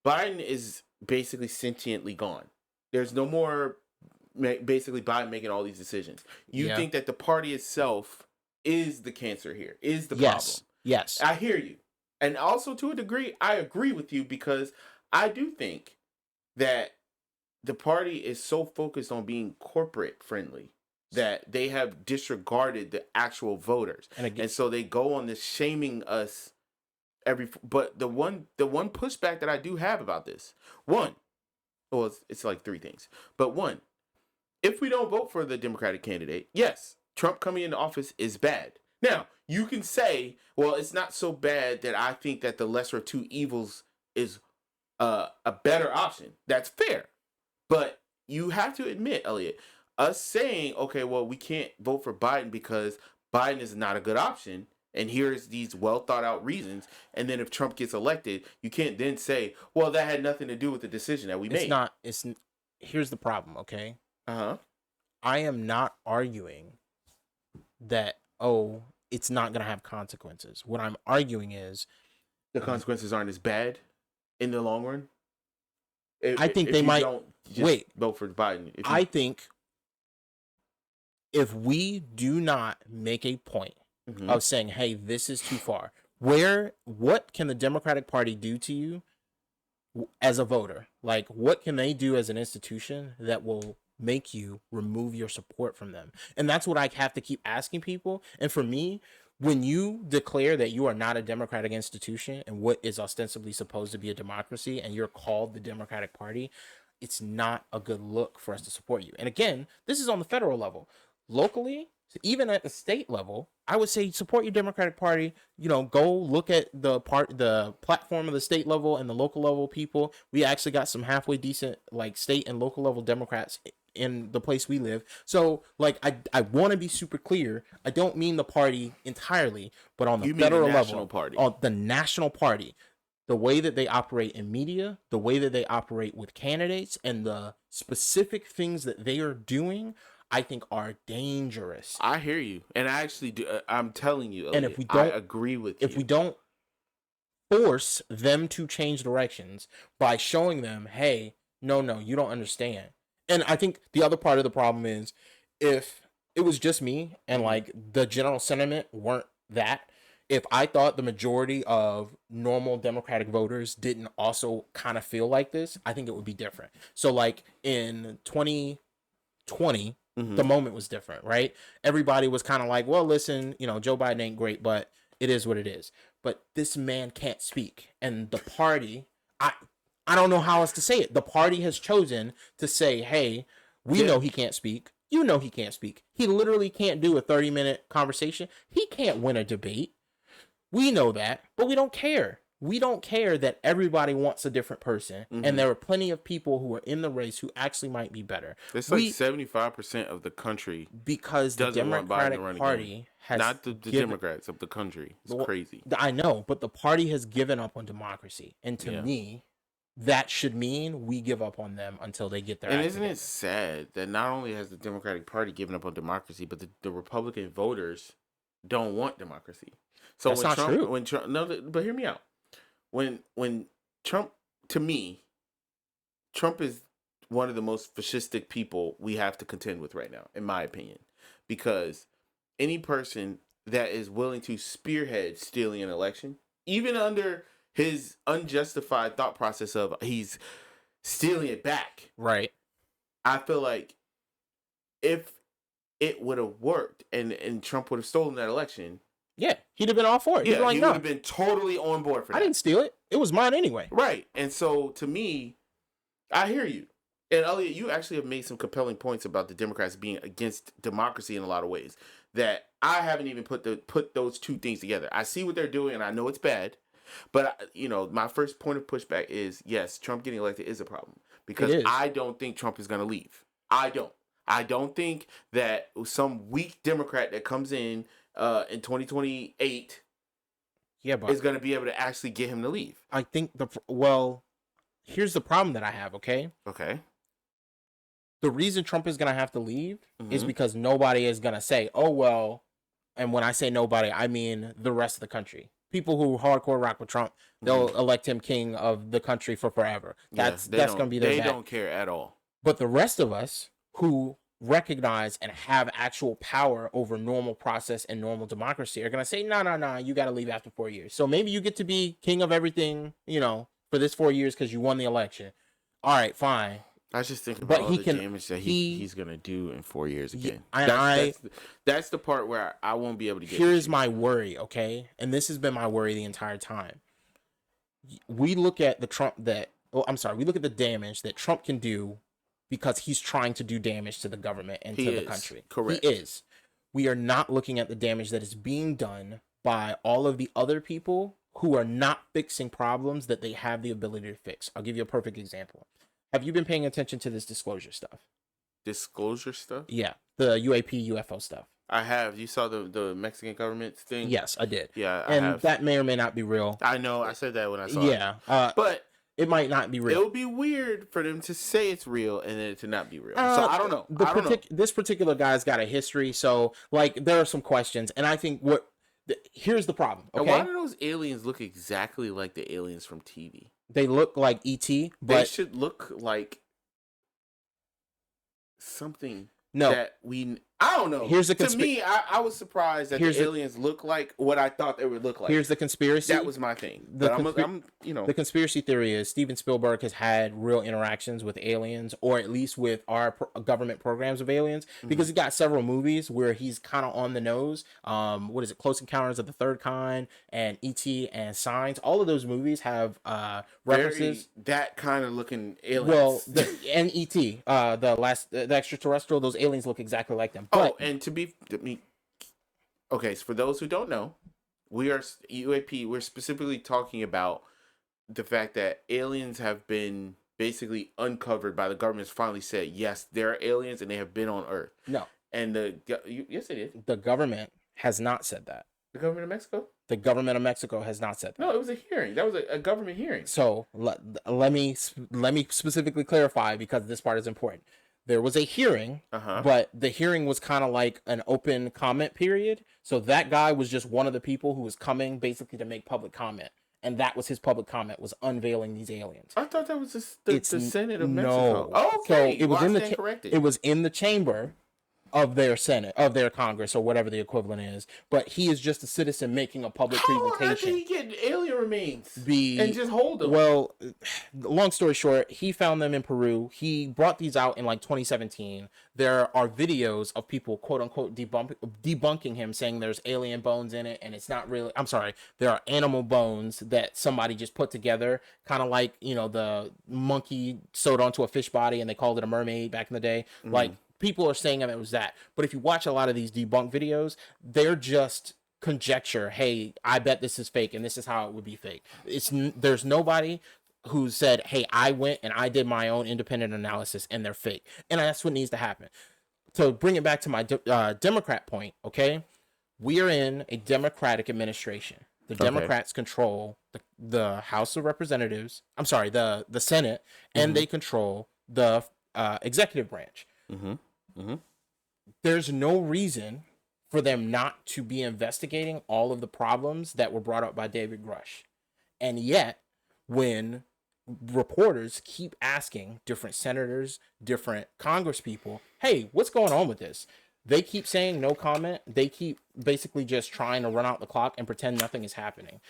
Biden is basically sentiently gone. There's no more basically Biden making all these decisions. You think that the party itself is the cancer here, is the problem. Yes. I hear you. And also to a degree, I agree with you because I do think that the party is so focused on being corporate friendly that they have disregarded the actual voters. And so they go on this shaming us but the one pushback that I do have about this, it's like three things. But one, if we don't vote for the Democratic candidate, yes, Trump coming into office is bad. Now, you can say, well, it's not so bad that I think that the lesser of two evils is a better option. That's fair. But you have to admit, Elliot, us saying, okay, well, we can't vote for Biden because Biden is not a good option, and here's these well thought out reasons, and then if Trump gets elected, you can't then say, well, that had nothing to do with the decision that we made. Here's the problem, okay? Uh-huh. I am not arguing that, it's not going to have consequences. What I'm arguing is the consequences aren't as bad in the long run. I think they might vote for Biden. I think if we do not make a point of saying, hey, this is too far, what can the Democratic Party do to you as a voter? Like, what can they do as an institution that will make you remove your support from them? And that's what I have to keep asking people. And for me, when you declare that you are not a democratic institution and what is ostensibly supposed to be a democracy, and you're called the Democratic Party, it's not a good look for us to support you. And again, this is on the federal level. Locally, even at the state level, I would say support your Democratic Party. Go look at the platform of the state level and the local level people. We actually got some halfway decent state and local level Democrats in the place we live. So I want to be super clear. I don't mean the party entirely, but on the federal level, on the national party, the way that they operate in media, the way that they operate with candidates, and the specific things that they are doing, I think are dangerous. I hear you, and I actually do. I'm telling you, and I agree with you. If we don't force them to change directions by showing them, hey, no, you don't understand. And I think the other part of the problem is if it was just me and like the general sentiment weren't that, if I thought the majority of normal Democratic voters didn't also kind of feel like this, I think it would be different. So like in 2020, the moment was different, right? Everybody was kind of like, well, listen, Joe Biden ain't great, but it is what it is. But this man can't speak. And the party, I don't know how else to say it. The party has chosen to say, hey, we know he can't speak. You know he can't speak. He literally can't do a 30-minute conversation. He can't win a debate. We know that, but we don't care. We don't care that everybody wants a different person. And there are plenty of people who are in the race who actually might be better. It's like 75% of the country because the Democratic Party has not the Democrats of the country. It's crazy. I know, but the party has given up on democracy. And to me, that should mean we give up on them until they get their. And isn't it sad that not only has the Democratic Party given up on democracy, but the Republican voters don't want democracy. So that's not true. When Trump, no, but hear me out. When Trump, to me, Trump is one of the most fascistic people we have to contend with right now, in my opinion, because any person that is willing to spearhead stealing an election, even under his unjustified thought process of he's stealing it back, right? I feel like if it would have worked and Trump would have stolen that election, yeah, he'd have been all for it. Yeah, he would have been totally on board for that. I didn't steal it. It was mine anyway. Right. And so, to me, I hear you. And, Elliot, you actually have made some compelling points about the Democrats being against democracy in a lot of ways that I haven't even put those two things together. I see what they're doing, and I know it's bad. But, my first point of pushback is, yes, Trump getting elected is a problem. Because I don't think Trump is going to leave. I don't. I don't think that some weak Democrat that comes in 2028 is going to be able to actually get him to leave. I think here's the problem that I have, okay? Okay. The reason Trump is going to have to leave is because nobody is going to say, oh, well, and when I say nobody, I mean the rest of the country. People who hardcore rock with Trump, they'll elect him king of the country for forever. That's going to be their They don't care at all. But the rest of us who recognize and have actual power over normal process and normal democracy are going to say, no, you got to leave after 4 years. So maybe you get to be king of everything, for this 4 years because you won the election. All right, fine. I just think about all the damage that he's going to do in 4 years again. That's the part where I won't be able to get. Here's my worry, okay? And this has been my worry the entire time. We look at we look at the damage that Trump can do because he's trying to do damage to the government and to the country. Correct. He is. We are not looking at the damage that is being done by all of the other people who are not fixing problems that they have the ability to fix. I'll give you a perfect example. Have you been paying attention to this disclosure stuff? Disclosure stuff? Yeah, the UAP, UFO stuff. I have. You saw the Mexican government thing? Yes, I did. Yeah, I have. That may or may not be real. I know. I said that when I saw it. Yeah. But it might not be real. It would be weird for them to say it's real and then it to not be real. So I don't know. This particular guy's got a history, so there are some questions, and I think here's the problem. Okay? Why do those aliens look exactly like the aliens from TV? They look like E.T., but they should look like something that I don't know. To me, I was surprised that the aliens look like what I thought they would look like. Here's the conspiracy. That was my thing. The conspiracy theory is Steven Spielberg has had real interactions with aliens, or at least with our government programs of aliens, because he got several movies where he's kind of on the nose. What is it? Close Encounters of the Third Kind and E.T. and Signs. All of those movies have references. That kind of looking aliens. Well, and E.T. The extraterrestrial. Those aliens look exactly like them. But, and okay, so for those who don't know, we are UAP. We're specifically talking about the fact that aliens have been basically uncovered by the government. Has finally said yes, there are aliens and they have been on Earth. No, and yes, it is. The government has not said that. The government of Mexico. The government of Mexico has not said that. No, it was a hearing. That was a government hearing. So let me specifically clarify because this part is important. There was a hearing, but the hearing was kind of like an open comment period. So that guy was just one of the people who was coming basically to make public comment. And that was his public comment, was unveiling these aliens. I thought that was the Senate of Mexico. No. Oh, okay. So it was it was in the chamber, of their Senate, of their Congress, or whatever the equivalent is. But he is just a citizen making a public presentation. How did he get alien remains and just hold them? Well, long story short, he found them in Peru. He brought these out in like 2017. There are videos of people, quote unquote, debunking him, saying there's alien bones in it, and it's not really. I'm sorry, there are animal bones that somebody just put together, kind of like, you know, the monkey sewed onto a fish body and they called it a mermaid back in the day. Like, people are saying that it was that. But if you watch a lot of these debunk videos, they're just conjecture. Hey, I bet this is fake, and this is how it would be fake. There's nobody who said, hey, I went and I did my own independent analysis, and they're fake. And that's what needs to happen. To bring it back to my Democrat point, okay? We are in a Democratic administration. The Democrats control the House of Representatives. I'm sorry, the Senate, and they control the executive branch. There's no reason for them not to be investigating all of the problems that were brought up by David Grush. And yet, when reporters keep asking different senators, different congresspeople, hey, what's going on with this? They keep saying no comment. They keep basically just trying to run out the clock and pretend nothing is happening.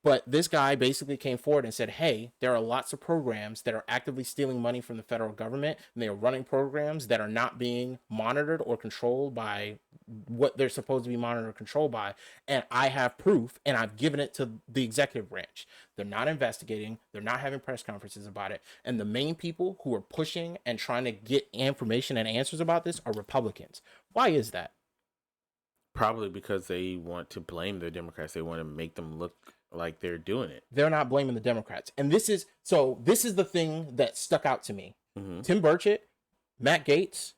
But this guy basically came forward and said, hey, there are lots of programs that are actively stealing money from the federal government, and they are running programs that are not being monitored or controlled by what they're supposed to be monitored or controlled by. And I have proof, and I've given it to the executive branch. They're not investigating. They're not having press conferences about it. And the main people who are pushing and trying to get information and answers about this are Republicans. Why is that? Probably because they want to blame the Democrats. They want to make them look like they're doing it. They're not blaming the Democrats. And this is the thing that stuck out to me. Tim Burchett, Matt Gaetz,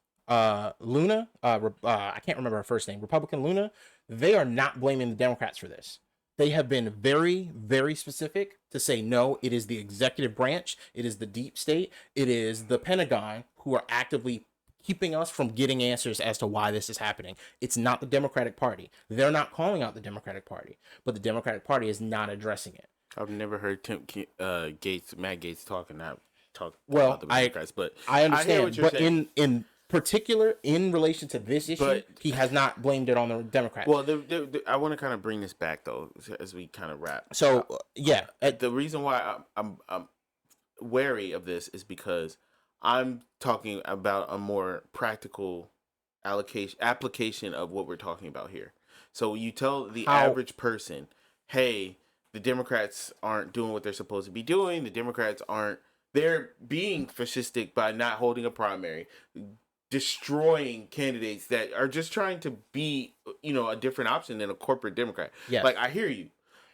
Luna, I can't remember her first name, Republican Luna, they are not blaming the Democrats for this. They have been very, very specific to say, no, it is the executive branch, it is the deep state, it is the Pentagon who are actively keeping us from getting answers as to why this is happening. It's not the Democratic Party. They're not calling out the Democratic Party, but the Democratic Party is not addressing it. I've never heard Matt Gaetz talk about the Democrats, but I understand. But in particular, in relation to this issue, he has not blamed it on the Democrats. Well, I want to kind of bring this back though, as we kind of wrap. So the reason why I'm wary of this is because I'm talking about a more practical application of what we're talking about here. So you tell the average person, hey, the Democrats aren't doing what they're supposed to be doing. The Democrats they're being fascistic by not holding a primary, destroying candidates that are just trying to be, a different option than a corporate Democrat. Yes. Like, I hear you.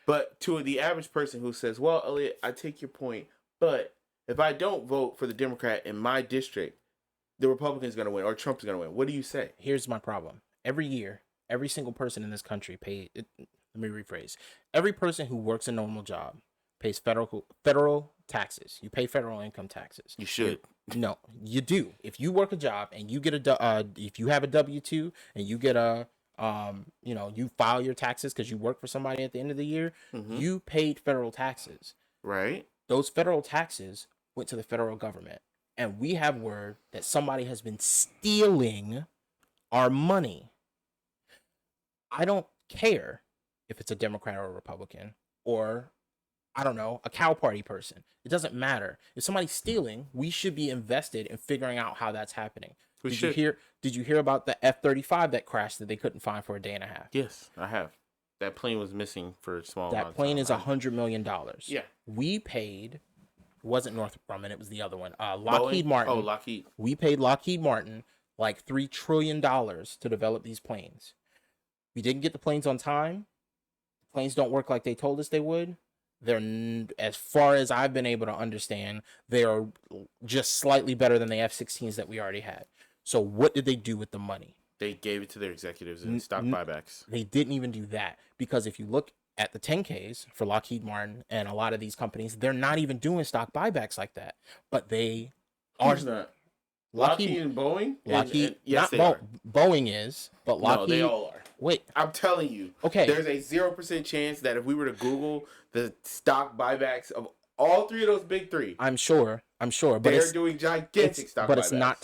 But to the average person who says, well, Elliot, I take your point, but if I don't vote for the Democrat in my district, the Republican's going to win or Trump's going to win. What do you say? Here's my problem. Every year, every single person in this country let me rephrase. Every person who works a normal job pays federal taxes. You pay federal income taxes. You should. No, you do. If you work a job and you get if you have a W-2 and you get you file your taxes because you work for somebody at the end of the year, you paid federal taxes. Right. Those federal taxes went to the federal government. And we have word that somebody has been stealing our money. I don't care if it's a Democrat or a Republican or, I don't know, a cow party person. It doesn't matter. If somebody's stealing, we should be invested in figuring out how that's happening. Did you hear about the F-35 that crashed that they couldn't find for a day and a half? Yes, I have. That plane was missing for a small amount of time. That plane is $100 million. Yeah. We paid, it wasn't Northrop Grumman, it was the other one. Lockheed Martin. Oh, Lockheed. We paid Lockheed Martin like $3 trillion to develop these planes. We didn't get the planes on time. The planes don't work like they told us they would. They're, as far as I've been able to understand, they are just slightly better than the F-16s that we already had. So what did they do with the money? They gave it to their executives in stock buybacks. They didn't even do that, because if you look at the 10Ks for Lockheed Martin and a lot of these companies, they're not even doing stock buybacks like that. But they are. Who's not? Lockheed and Boeing? Yes, Boeing is, but Lockheed. No, they all are. Wait. I'm telling you. Okay. There's a 0% chance that if we were to Google the stock buybacks of all three of those big three. I'm sure. But they're doing gigantic stock buybacks. But it's not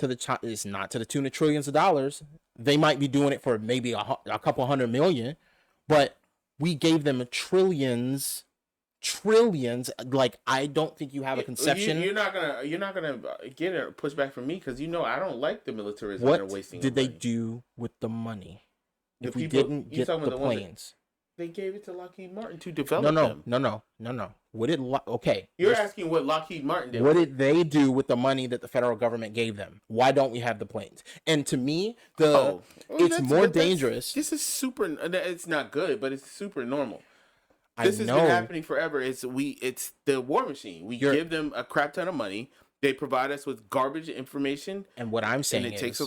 to the tune of trillions of dollars. They might be doing it for maybe a couple $100 million, but we gave them trillions. Like, I don't think you have a conception. You're not gonna get a pushback from me because I don't like the militarism What they're wasting. Did they do with the money? If we didn't get the planes, they gave it to Lockheed Martin to develop them. No. What did You're asking what Lockheed Martin did? What did they do with the money that the federal government gave them? Why don't we have the planes? And to me, it's more dangerous. This is super. It's not good, but it's super normal. This has been happening forever. It's the war machine. We give them a crap ton of money. They provide us with garbage information. And what I'm saying is,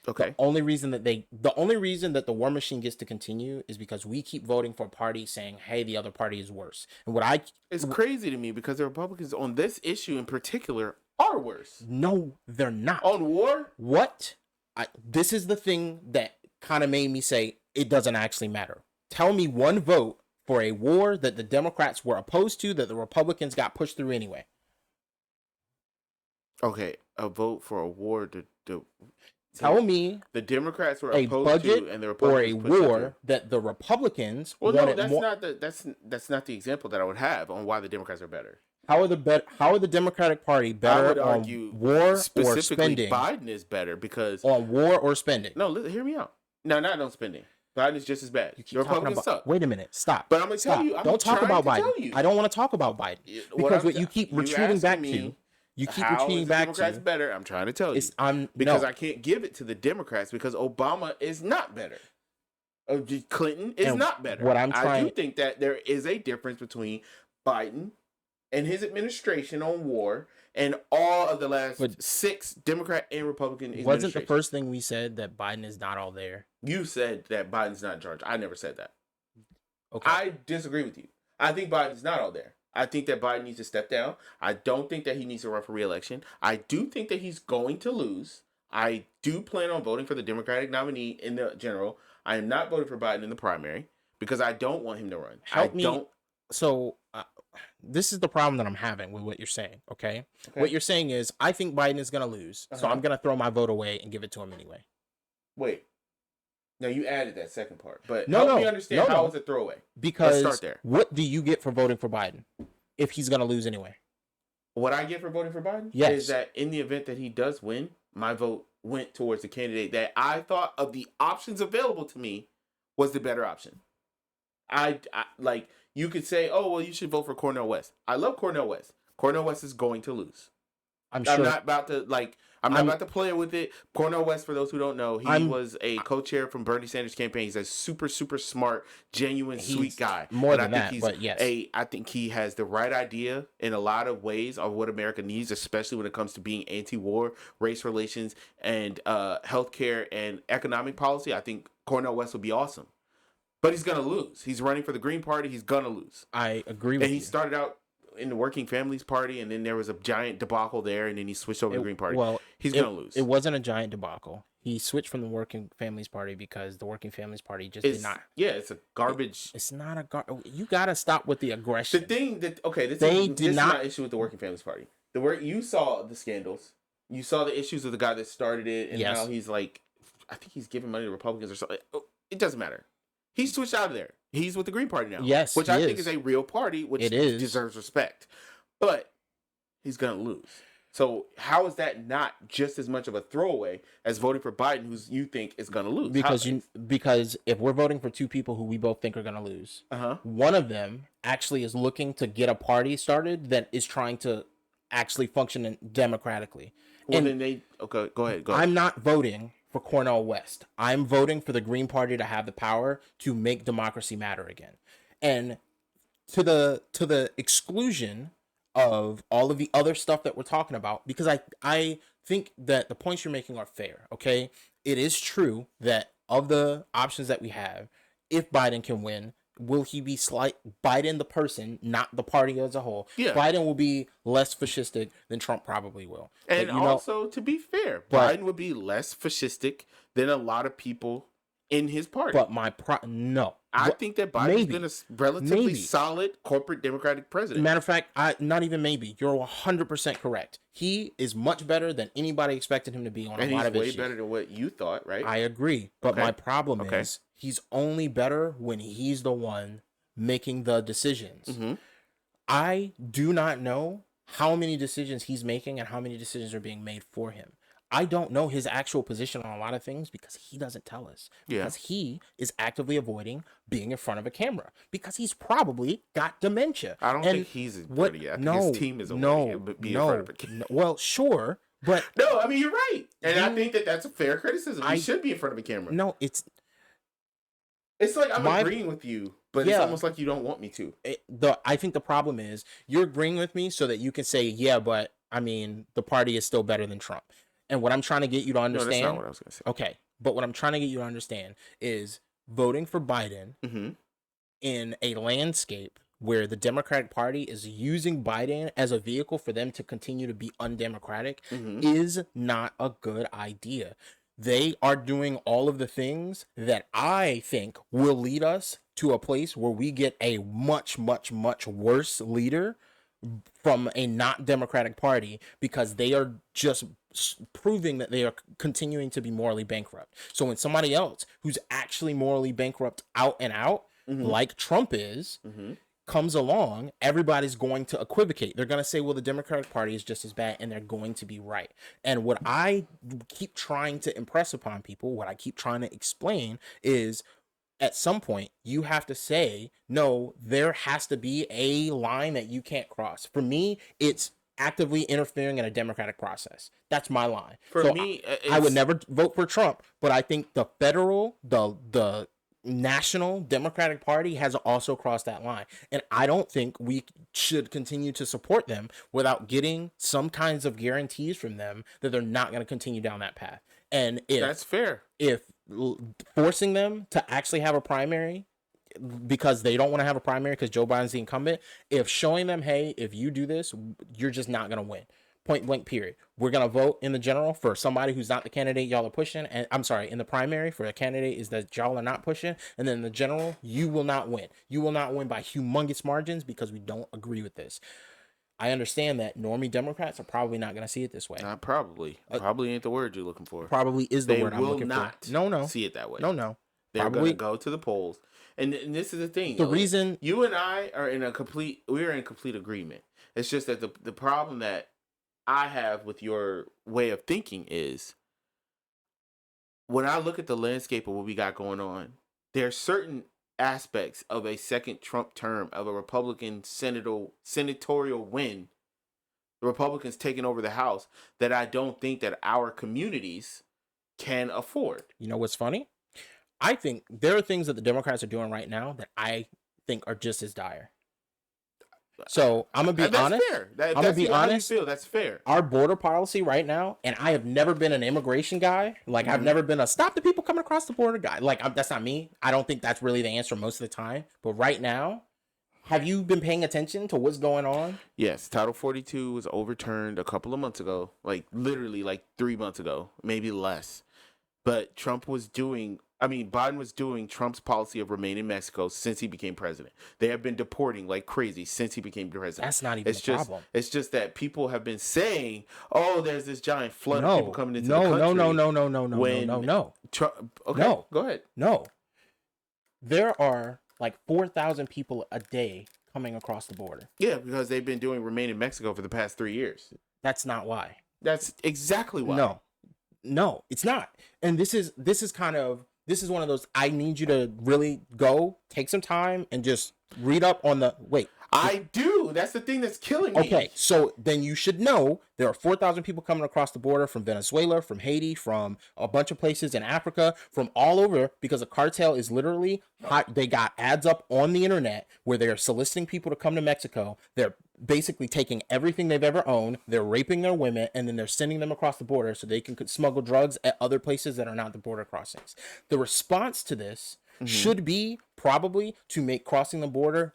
okay. The only reason that the war machine gets to continue is because we keep voting for a party saying, "Hey, the other party is worse." And it's crazy to me because the Republicans on this issue in particular are worse. No, they're not. On war? This is the thing that kind of made me say it doesn't actually matter. Tell me one vote for a war that the Democrats were opposed to that the Republicans got pushed through anyway. Okay, a vote for a war Tell me the Democrats were opposed to and the Republicans or a war that the Republicans wanted that's not the example that I would have on why the Democrats are better. How are the Democratic Party better? I would argue war or spending? Biden is better because on war or spending. No, hear me out. No, not on spending. Biden is just as bad. The Republicans suck. Wait a minute, stop. But I'm gonna tell you. Don't talk about Biden. I don't want to talk about Biden because what you keep retreating back to. You keep retreating back to. Democrats better. I'm trying to tell you. I can't give it to the Democrats because Obama is not better. Clinton is not better. I do think that there is a difference between Biden and his administration on war and all of the last 6 Democrat and Republican administrations. Wasn't the first thing we said that Biden is not all there? You said that Biden's not in charge. I never said that. Okay. I disagree with you. I think Biden's not all there. I think that Biden needs to step down. I don't think that he needs to run for re-election. I do think that he's going to lose. I do plan on voting for the Democratic nominee in the general. I am not voting for Biden in the primary because I don't want him to run. So this is the problem that I'm having with what you're saying, okay? What you're saying is, I think Biden is going to lose, so I'm going to throw my vote away and give it to him anyway. Wait. No, you added that second part, but help me understand how it's a throwaway. Because let's start there. What do you get for voting for Biden if he's going to lose anyway? What I get for voting for Biden is that in the event that he does win, my vote went towards the candidate that I thought of the options available to me was the better option. I like, you could say, oh, well, you should vote for Cornel West. I love Cornel West. Cornel West is going to lose. I'm not about to about to play with it. Cornel West, for those who don't know, he was a co-chair from Bernie Sanders' campaign. He's a super, super smart, genuine, sweet guy. I think he has the right idea in a lot of ways of what America needs, especially when it comes to being anti-war, race relations, and healthcare and economic policy. I think Cornel West will be awesome. But he's going to lose. He's running for the Green Party. He's going to lose. I agree with you. And he started out in the Working Families Party, and then there was a giant debacle there, and then he switched over to the Green Party. Well, he's going to lose. It wasn't a giant debacle. He switched from the Working Families Party because the Working Families Party did not. Yeah, it's a garbage. It's not a you got to stop with the aggression. The thing that this is my issue with the Working Families Party. You saw the scandals. You saw the issues of the guy that started it, and how he's like, I think he's giving money to Republicans or something. It doesn't matter. He switched out of there. He's with the Green Party now. Yes, which I think is a real party, which deserves respect. But he's going to lose. So how is that not just as much of a throwaway as voting for Biden, who you think is going to lose? Because if we're voting for two people who we both think are going to lose, one of them actually is looking to get a party started that is trying to actually function democratically. Well, then go ahead. I'm not voting for Cornel West. I'm voting for the Green Party to have the power to make democracy matter again. And to the exclusion of all of the other stuff that we're talking about, because I think that the points you're making are fair, okay? It is true that of the options that we have, if Biden can win, will he be Biden the person, not the party as a whole? Yeah. Biden will be less fascistic than Trump probably will. And also, to be fair, Biden would be less fascistic than a lot of people in his party. But no. I think that Biden's been a relatively solid corporate Democratic president. Matter of fact, not even maybe. You're 100% correct. He is much better than anybody expected him to be on a lot of issues. And he's way better than what you thought, right? I agree. But my problem is he's only better when he's the one making the decisions. Mm-hmm. I do not know how many decisions he's making and how many decisions are being made for him. I don't know his actual position on a lot of things because he doesn't tell us. Because he is actively avoiding being in front of a camera because he's probably got dementia. I don't think he's avoiding it. I think his team is avoiding being in front of a camera. Well, sure, but no, I mean you're right, and I think that that's a fair criticism. He should be in front of a camera. No, it's like I'm agreeing with you, but it's almost like you don't want me to. I think the problem is you're agreeing with me so that you can say, yeah, but I mean the party is still better than Trump. And what I'm trying to get you to understand... No, that's not what I was going to say. Okay. But what I'm trying to get you to understand is voting for Biden in a landscape where the Democratic Party is using Biden as a vehicle for them to continue to be undemocratic is not a good idea. They are doing all of the things that I think will lead us to a place where we get a much, much, much worse leader from a not Democratic Party because they are just proving that they are continuing to be morally bankrupt. So when somebody else who's actually morally bankrupt out and out, like Trump is, comes along, everybody's going to equivocate. They're going to say, well, the Democratic Party is just as bad, and they're going to be right. And what I keep trying to impress upon people, what I keep trying to explain is at some point you have to say, no, there has to be a line that you can't cross. For me, it's actively interfering in a democratic process. That's my line. For me, I would never vote for Trump, but I think the federal, the national Democratic Party has also crossed that line. And I don't think we should continue to support them without getting some kinds of guarantees from them that they're not going to continue down that path. And if that's fair, if forcing them to actually have a primary because they don't want to have a primary because Joe Biden's the incumbent, if showing them, hey, if you do this, you're just not going to win. Point blank, period. We're going to vote in the general for somebody who's not the candidate y'all are pushing. And I'm sorry, in the primary for a candidate is that y'all are not pushing. And then in the general, you will not win. You will not win by humongous margins because we don't agree with this. I understand that normie Democrats are probably not going to see it this way. Not probably. Probably ain't the word you're looking for. Probably is the word I'm looking for. They will not No. see it that way. No. They're going to go to the polls. And this is the thing. The reason you and I are we're in complete agreement. It's just that the problem that I have with your way of thinking is when I look at the landscape of what we got going on, there are certain aspects of a second Trump term of a Republican senatorial win, the Republicans taking over the House, that I don't think that our communities can afford. You know what's funny? I think there are things that the Democrats are doing right now that I think are just as dire. So I'm gonna be honest. Fair. I'm gonna be honest. That's fair. Our border policy right now, and I have never been an immigration guy. Like I've never been a stop the people coming across the border guy. Like that's not me. I don't think that's really the answer most of the time. But right now, have you been paying attention to what's going on? Yes, Title 42 was overturned a couple of months ago. Like literally, like 3 months ago, maybe less. But Biden was doing Trump's policy of remain in Mexico since he became president. They have been deporting like crazy since he became president. That's not even the problem. It's just that people have been saying, "Oh, there's this giant flood of people coming into the country." No. Okay, no. Go ahead. No. There are like 4,000 people a day coming across the border. Yeah, because they've been doing remain in Mexico for the past 3 years. That's not why. That's exactly why. No, it's not. And this is one of those, I need you to really go take some time and just read up on I do. That's the thing that's killing me. Okay, so then you should know there are 4,000 people coming across the border from Venezuela, from Haiti, from a bunch of places in Africa, from all over, because the cartel is literally hot. They got ads up on the internet where they're soliciting people to come to Mexico. They're basically taking everything they've ever owned. They're raping their women, and then they're sending them across the border so they can smuggle drugs at other places that are not the border crossings. The response to this should be probably to make crossing the border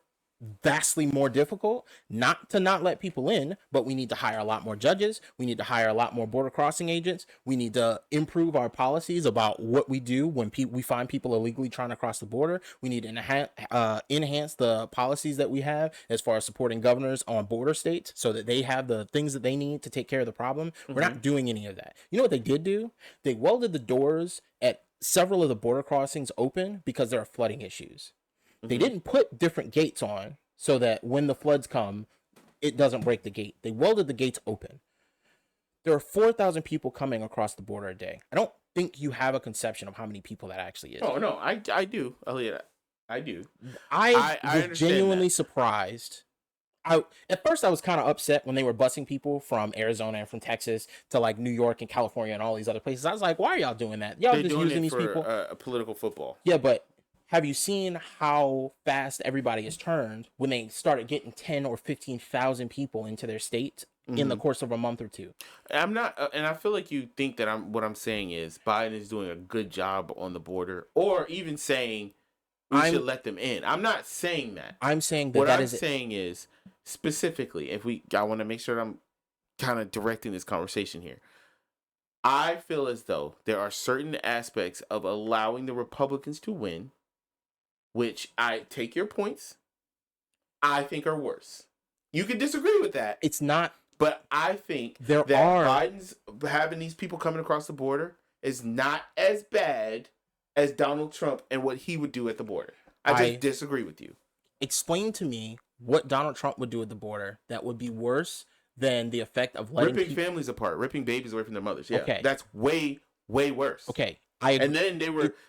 vastly more difficult, not to not let people in, but we need to hire a lot more judges. We need to hire a lot more border crossing agents. We need to improve our policies about what we do when we find people illegally trying to cross the border. We need to enhance the policies that we have as far as supporting governors on border states so that they have the things that they need to take care of the problem. We're not doing any of that. You know what they did do? They welded the doors at several of the border crossings open because there are flooding issues. They didn't put different gates on so that when the floods come, it doesn't break the gate. They welded the gates open. There are 4,000 people coming across the border a day. I don't think you have a conception of how many people that actually is. Oh, no, I do, Elliot. I do. I was genuinely surprised. At first, I was kind of upset when they were busing people from Arizona and from Texas to like New York and California and all these other places. I was like, why are y'all doing that? Y'all just using these people. A political football. Yeah, but have you seen how fast everybody has turned when they started getting 10 or 15,000 people into their state in the course of a month or two? I'm not, and I feel like you think that what I'm saying is Biden is doing a good job on the border, or even saying we should let them in. I'm not saying that. I'm saying that what I'm saying is specifically, I want to make sure that I'm kind of directing this conversation here. I feel as though there are certain aspects of allowing the Republicans to win, which I take your points, I think are worse. You can disagree with that. It's not. But I think Biden's having these people coming across the border is not as bad as Donald Trump and what he would do at the border. I just disagree with you. Explain to me what Donald Trump would do at the border that would be worse than the effect of ripping families apart, ripping babies away from their mothers. Yeah, okay. That's way, way worse. Okay. And then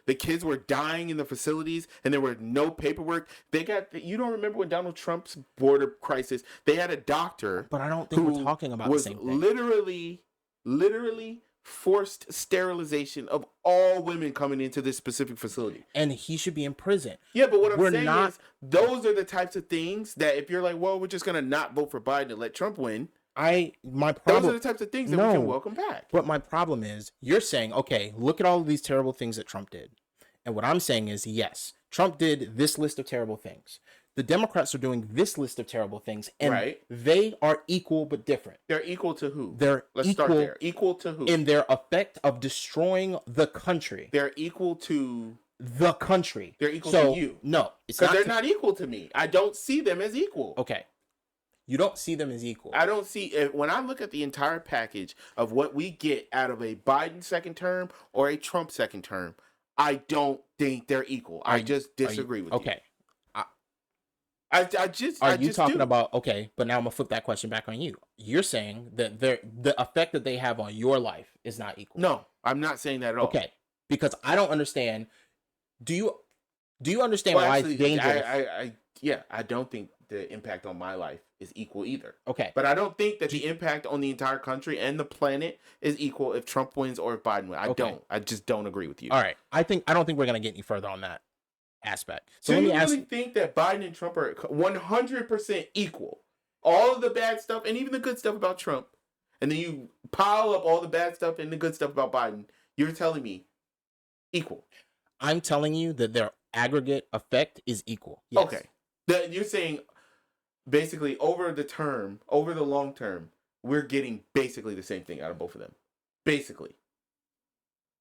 the kids were dying in the facilities, and there were no paperwork. You don't remember when Donald Trump's border crisis, they had a doctor. But I don't think we're talking about the same thing. Literally forced sterilization of all women coming into this specific facility. And he should be in prison. Yeah, but what I'm saying is those are the types of things that if you're like, well, we're just going to not vote for Biden and let Trump win. Those are the types of things that we can welcome back. But my problem is, you're saying, okay, look at all of these terrible things that Trump did. And what I'm saying is, yes, Trump did this list of terrible things. The Democrats are doing this list of terrible things, and they are equal but different. They're equal to who? Let's start there. Equal to who? In their effect of destroying the country. They're equal to the country. They're equal to you. No, it's not. Because they're not equal to me. I don't see them as equal. Okay. You don't see them as equal. I don't see, when I look at the entire package of what we get out of a Biden second term or a Trump second term, I don't think they're equal. I just disagree with you. Okay. Are you talking about, okay, but now I'm going to flip that question back on you. You're saying that the effect that they have on your life is not equal. No, I'm not saying that at all. Okay. Because I don't understand. Do you understand why it's dangerous? I don't think the impact on my life is equal either. Okay. But I don't think that the impact on the entire country and the planet is equal if Trump wins or if Biden wins. I just don't agree with you. All right. I don't think we're going to get any further on that aspect. So you really think that Biden and Trump are 100% equal? All of the bad stuff and even the good stuff about Trump, and then you pile up all the bad stuff and the good stuff about Biden, you're telling me equal? I'm telling you that their aggregate effect is equal. Yes. Okay. You're saying basically over the long term, we're getting basically the same thing out of both of them. Basically.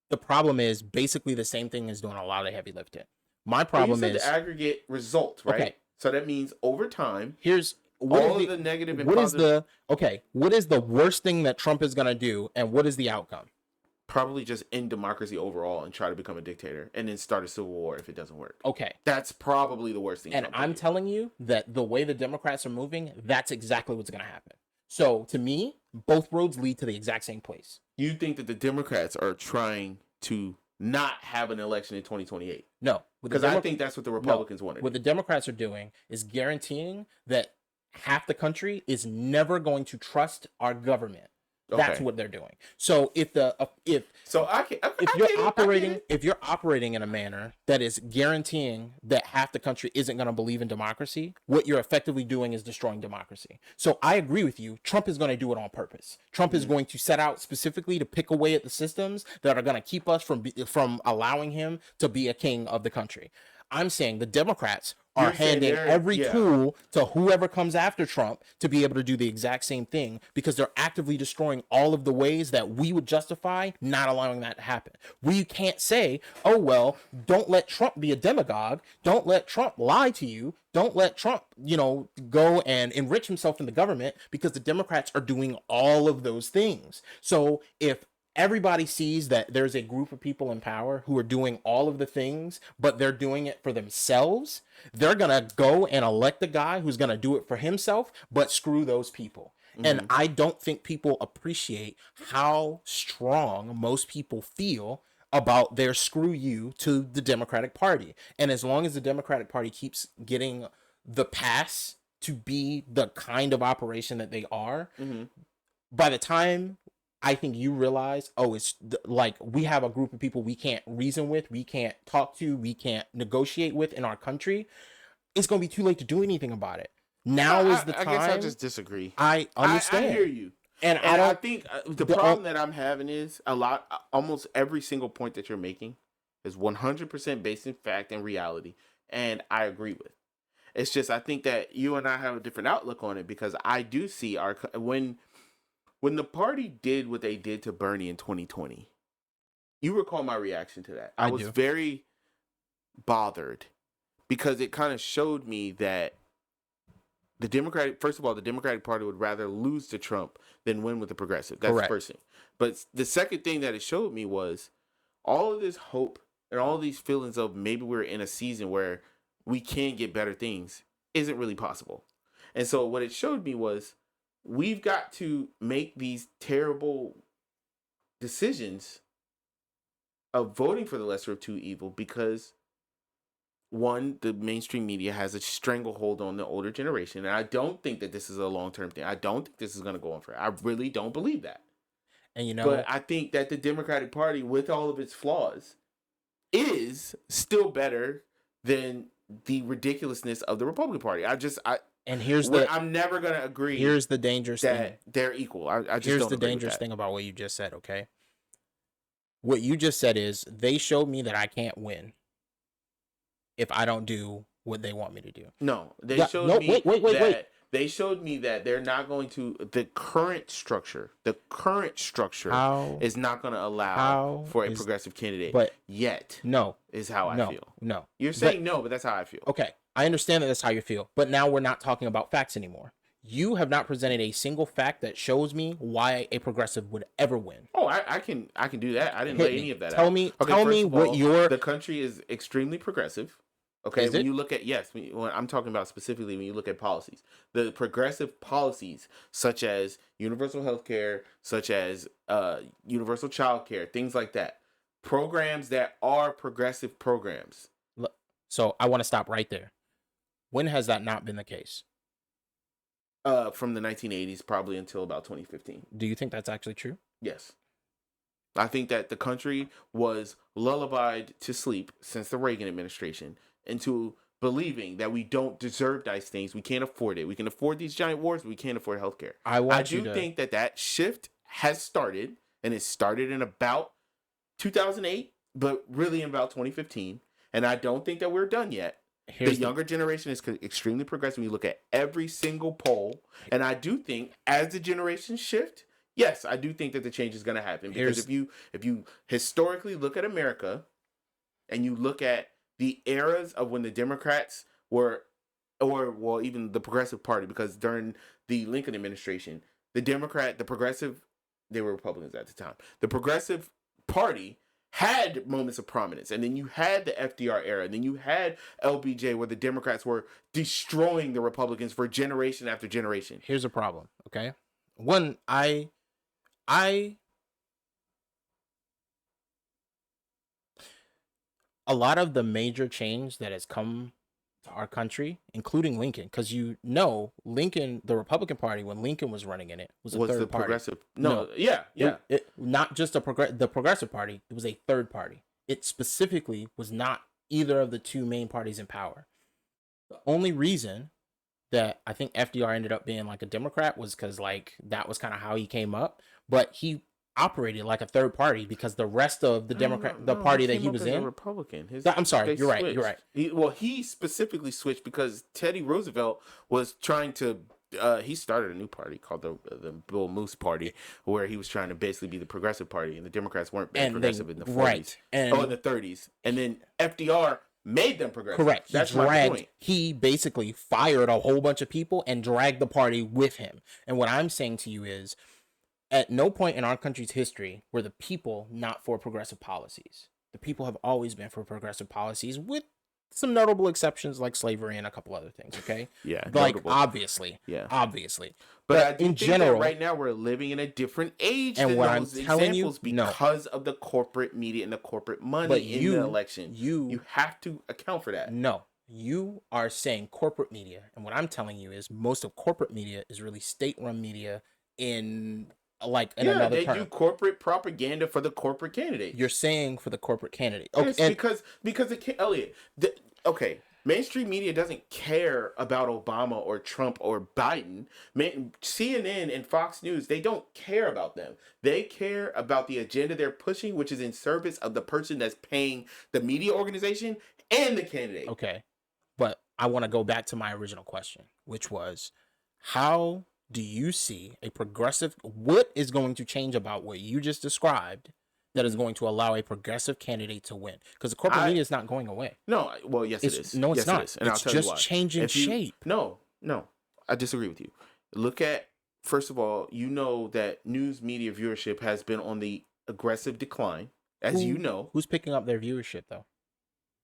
The problem is basically the same thing is doing a lot of heavy lifting. My problem is the aggregate result, right? Okay. So that means over time, here's all of the negative and positive. What is the worst thing that Trump is going to do, and what is the outcome? Probably just end democracy overall and try to become a dictator and then start a civil war if it doesn't work. Okay. That's probably the worst thing. And I'm telling you that the way the Democrats are moving, that's exactly what's going to happen. So to me, both roads lead to the exact same place. You think that the Democrats are trying to not have an election in 2028? No. Because I think that's what the Republicans wanted. What the Democrats are doing is guaranteeing that half the country is never going to trust our government. That's what they're doing. So if you're operating in a manner that is guaranteeing that half the country isn't going to believe in democracy, what you're effectively doing is destroying democracy. So I agree with you. Trump is going to do it on purpose. Trump is going to set out specifically to pick away at the systems that are going to keep us from allowing him to be a king of the country. I'm saying the Democrats are handing every tool to whoever comes after Trump to be able to do the exact same thing, because they're actively destroying all of the ways that we would justify not allowing that to happen. We can't say, oh, well, don't let Trump be a demagogue. Don't let Trump lie to you. Don't let Trump, go and enrich himself in the government, because the Democrats are doing all of those things. So if everybody sees that there's a group of people in power who are doing all of the things, but they're doing it for themselves, they're going to go and elect the guy who's going to do it for himself, but screw those people. Mm-hmm. And I don't think people appreciate how strong most people feel about their screw you to the Democratic Party. And as long as the Democratic Party keeps getting the pass to be the kind of operation that they are, by the time I think you realize, it's like we have a group of people we can't reason with, we can't talk to, we can't negotiate with in our country, it's going to be too late to do anything about it. Now is the time. I guess I just disagree. I understand. I hear you. And I think the problem that I'm having is almost every single point that you're making is 100% based in fact and reality. And I agree with. It's just, I think that you and I have a different outlook on it, because I do see when the party did what they did to Bernie in 2020, you recall my reaction to that. I was very bothered, because it kind of showed me that the Democratic Party would rather lose to Trump than win with the progressive. That's the first thing. But the second thing that it showed me was all of this hope and all of these feelings of maybe we're in a season where we can get better things isn't really possible. And so what it showed me was we've got to make these terrible decisions of voting for the lesser of two evil, because one, the mainstream media has a stranglehold on the older generation. And I don't think that this is a long-term thing. I don't think this is going to go on forever. I really don't believe that. And but I think that the Democratic Party, with all of its flaws, is still better than the ridiculousness of the Republican Party. I'm never going to agree. Here's the dangerous thing. They're equal. Here's the dangerous thing about what you just said, okay? What you just said is, they showed me that I can't win if I don't do what they want me to do. No, they showed me that they showed me that they're not going to, the current structure is not going to allow for a progressive candidate. But yet, no, is how I feel. No. You're saying no, but that's how I feel. Okay. I understand that that's how you feel, but now we're not talking about facts anymore. You have not presented a single fact that shows me why a progressive would ever win. Oh, I can do that. I didn't lay any of that out. Tell me what the country is extremely progressive. Okay, when you look at, when I'm talking about specifically when you look at policies, the progressive policies such as universal health care, such as universal child care, things like that, programs that are progressive programs. So I want to stop right there. When has that not been the case? From the 1980s, probably until about 2015. Do you think that's actually true? Yes. I think that the country was lullabied to sleep since the Reagan administration into believing that we don't deserve nice things. We can't afford it. We can afford these giant wars, but we can't afford healthcare. I do think that shift has started, and it started in about 2008, but really in about 2015. And I don't think that we're done yet. The younger generation is extremely progressive. We look at every single poll. And I do think as the generations shift, yes, I do think that the change is going to happen. Because if you historically look at America and you look at the eras of when the Democrats were, or even the Progressive Party, because during the Lincoln administration, the progressive, they were Republicans at the time. The Progressive Party had moments of prominence, and then you had the FDR era, and then you had LBJ, where the Democrats were destroying the Republicans for generation after generation. Here's a problem, okay? One, a lot of the major change that has come to our country, including Lincoln, because Lincoln, the Republican Party, when Lincoln was running in it, was a third party. Progressive. No, yeah. It, not just the Progressive Party, it was a third party. It specifically was not either of the two main parties in power. The only reason that I think FDR ended up being like a Democrat was because like that was kind of how he came up, but he operated like a third party because the rest of the the party that he was in, Republican. I'm sorry, you're right. You're right. He specifically switched because Teddy Roosevelt was trying to. He started a new party called the Bull Moose Party, where he was trying to basically be the progressive party, and the Democrats weren't progressive in the 40s, right? And in the 30s, and then FDR made them progressive. Correct. That's my point. He basically fired a whole bunch of people and dragged the party with him. And what I'm saying to you is, at no point in our country's history were the people not for progressive policies. The people have always been for progressive policies, with some notable exceptions like slavery and a couple other things. Okay. Yeah. Like notable. Obviously. But in general, right now we're living in a different age. And than what those I'm telling you, because of the corporate media and the corporate money in the election, you have to account for that. No. You are saying corporate media, and what I'm telling you is most of corporate media is really state-run media in another term. They do corporate propaganda for the corporate candidate. You're saying for the corporate candidate. Okay, yes, because Elliot, mainstream media doesn't care about Obama or Trump or Biden. CNN and Fox News, they don't care about them. They care about the agenda they're pushing, which is in service of the person that's paying the media organization and the candidate. Okay, but I want to go back to my original question, which was, how do you see a progressive, what is going to change about what you just described that is going to allow a progressive candidate to win? Because the corporate media is not going away. No, well, yes, it is. No, it's not. It is. And it's just changing shape. No, I disagree with you. Look at, first of all, you know that news media viewership has been on the aggressive decline, as you know. Who's picking up their viewership, though?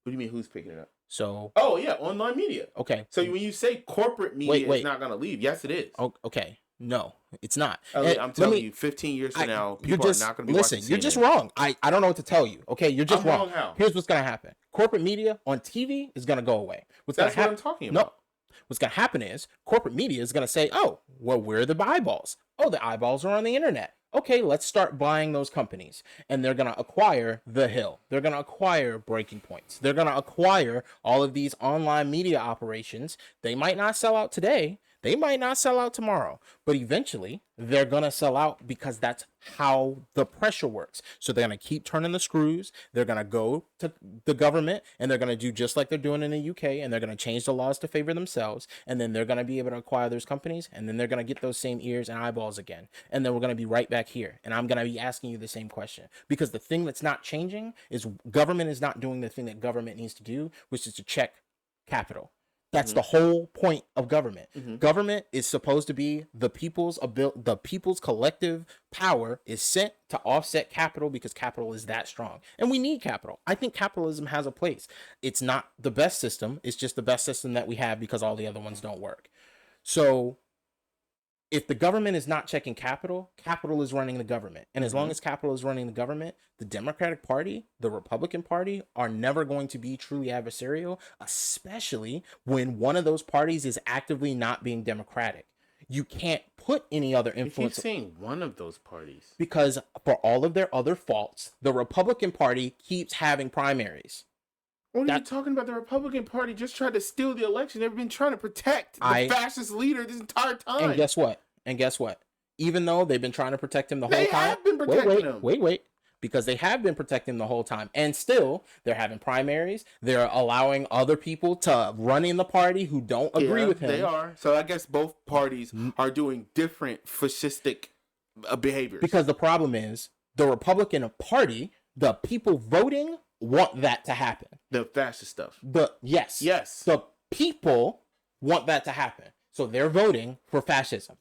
What do you mean, who's picking it up? So. Oh, yeah, online media. Okay. So when you say corporate media is not going to leave, yes, it is. Oh, okay. No, it's not. I'm telling you, 15 years from now, people are not going to be watching CNN. You're just wrong. I don't know what to tell you. Okay, you're just wrong. How? Here's what's going to happen. Corporate media on TV is going to go away. That's what I'm talking about. No. What's going to happen is corporate media is going to say, oh, well, where are the eyeballs? Oh, the eyeballs are on the internet. Okay, let's start buying those companies. And they're going to acquire The Hill. They're going to acquire Breaking Points. They're going to acquire all of these online media operations. They might not sell out today. They might not sell out tomorrow, but eventually they're going to sell out because that's how the pressure works. So they're going to keep turning the screws. They're going to go to the government and they're going to do just like they're doing in the UK, and they're going to change the laws to favor themselves. And then they're going to be able to acquire those companies, and then they're going to get those same ears and eyeballs again. And then we're going to be right back here. And I'm going to be asking you the same question, because the thing that's not changing is government is not doing the thing that government needs to do, which is to check capital. That's the whole point of government. Government is supposed to be the people's collective power is sent to offset capital, because capital is that strong. And we need capital. I think capitalism has a place. It's not the best system. It's just the best system that we have because all the other ones don't work. So if the government is not checking capital, capital is running the government. And as long as capital is running the government, the Democratic Party, the Republican Party are never going to be truly adversarial, especially when one of those parties is actively not being democratic. You can't put any other influence. You're saying one of those parties. Because for all of their other faults, the Republican Party keeps having primaries. What are you talking about? The Republican Party just tried to steal the election. They've been trying to protect the fascist leader this entire time. And guess what? Even though they've been trying to protect him the whole time. They have been protecting him. Wait. Because they have been protecting him the whole time. And still, they're having primaries. They're allowing other people to run in the party who don't agree with him. They are. So I guess both parties are doing different fascistic behaviors. Because the problem is, the Republican Party, the people voting want that to happen. The fascist stuff. Yes. Yes. The people want that to happen. So they're voting for fascism.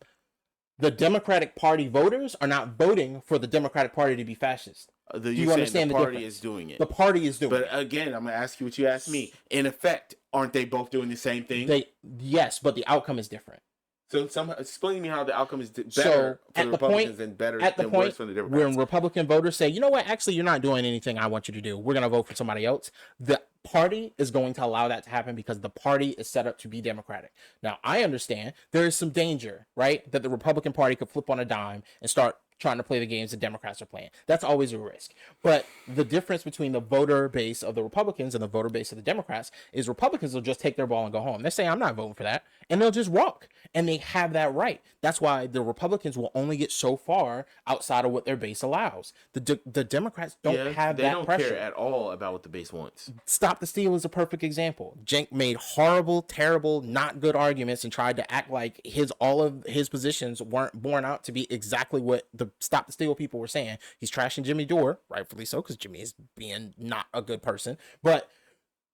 The Democratic Party voters are not voting for the Democratic Party to be fascist. Do you understand the party is doing it? The party is doing it. But again, I'm going to ask you what you asked me. In effect, aren't they both doing the same thing? Yes, but the outcome is different. So explain to me how the outcome is better for the Republicans and better than worse for the Democrats. When Republican voters say, you know what, actually, you're not doing anything I want you to do. We're going to vote for somebody else. The party is going to allow that to happen because the party is set up to be democratic. Now, I understand there is some danger, right, that the Republican Party could flip on a dime and start trying to play the games the Democrats are playing. That's always a risk. But the difference between the voter base of the Republicans and the voter base of the Democrats is Republicans will just take their ball and go home. They say, I'm not voting for that. And they'll just walk. And they have that right. That's why the Republicans will only get so far outside of what their base allows. The Democrats don't have that pressure. They don't care at all about what the base wants. Stop the Steal is a perfect example. Cenk made horrible, terrible, not good arguments and tried to act like all of his positions weren't borne out to be exactly what the Stop the Steal people were saying. He's trashing Jimmy Dore, rightfully so, because Jimmy is being not a good person. But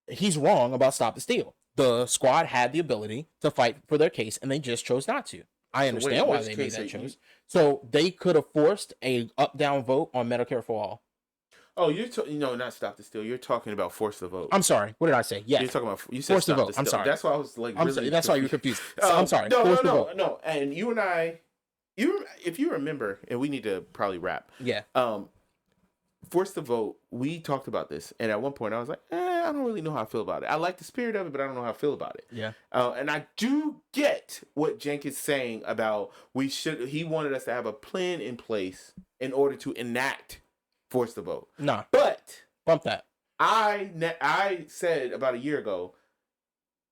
he's wrong about Stop the Steal. The squad had the ability to fight for their case, and they just chose not to. I understand why they made that choice. So they could have forced a up-down vote on Medicare for all. Oh, not Stop the Steal. You're talking about force the vote. I'm sorry. What did I say? Yeah, you're talking about you said force the vote. I'm sorry. That's why I was like, I'm sorry. That's why you were confused. I'm sorry. No. And you and I, if you remember, and we need to probably wrap. Yeah. Force the vote. We talked about this, and at one point I was like, I don't really know how I feel about it. I like the spirit of it, but I don't know how I feel about it. Yeah. And I do get what Cenk is saying about he wanted us to have a plan in place in order to enact force the vote. Nah. But bump that. I said about a year ago,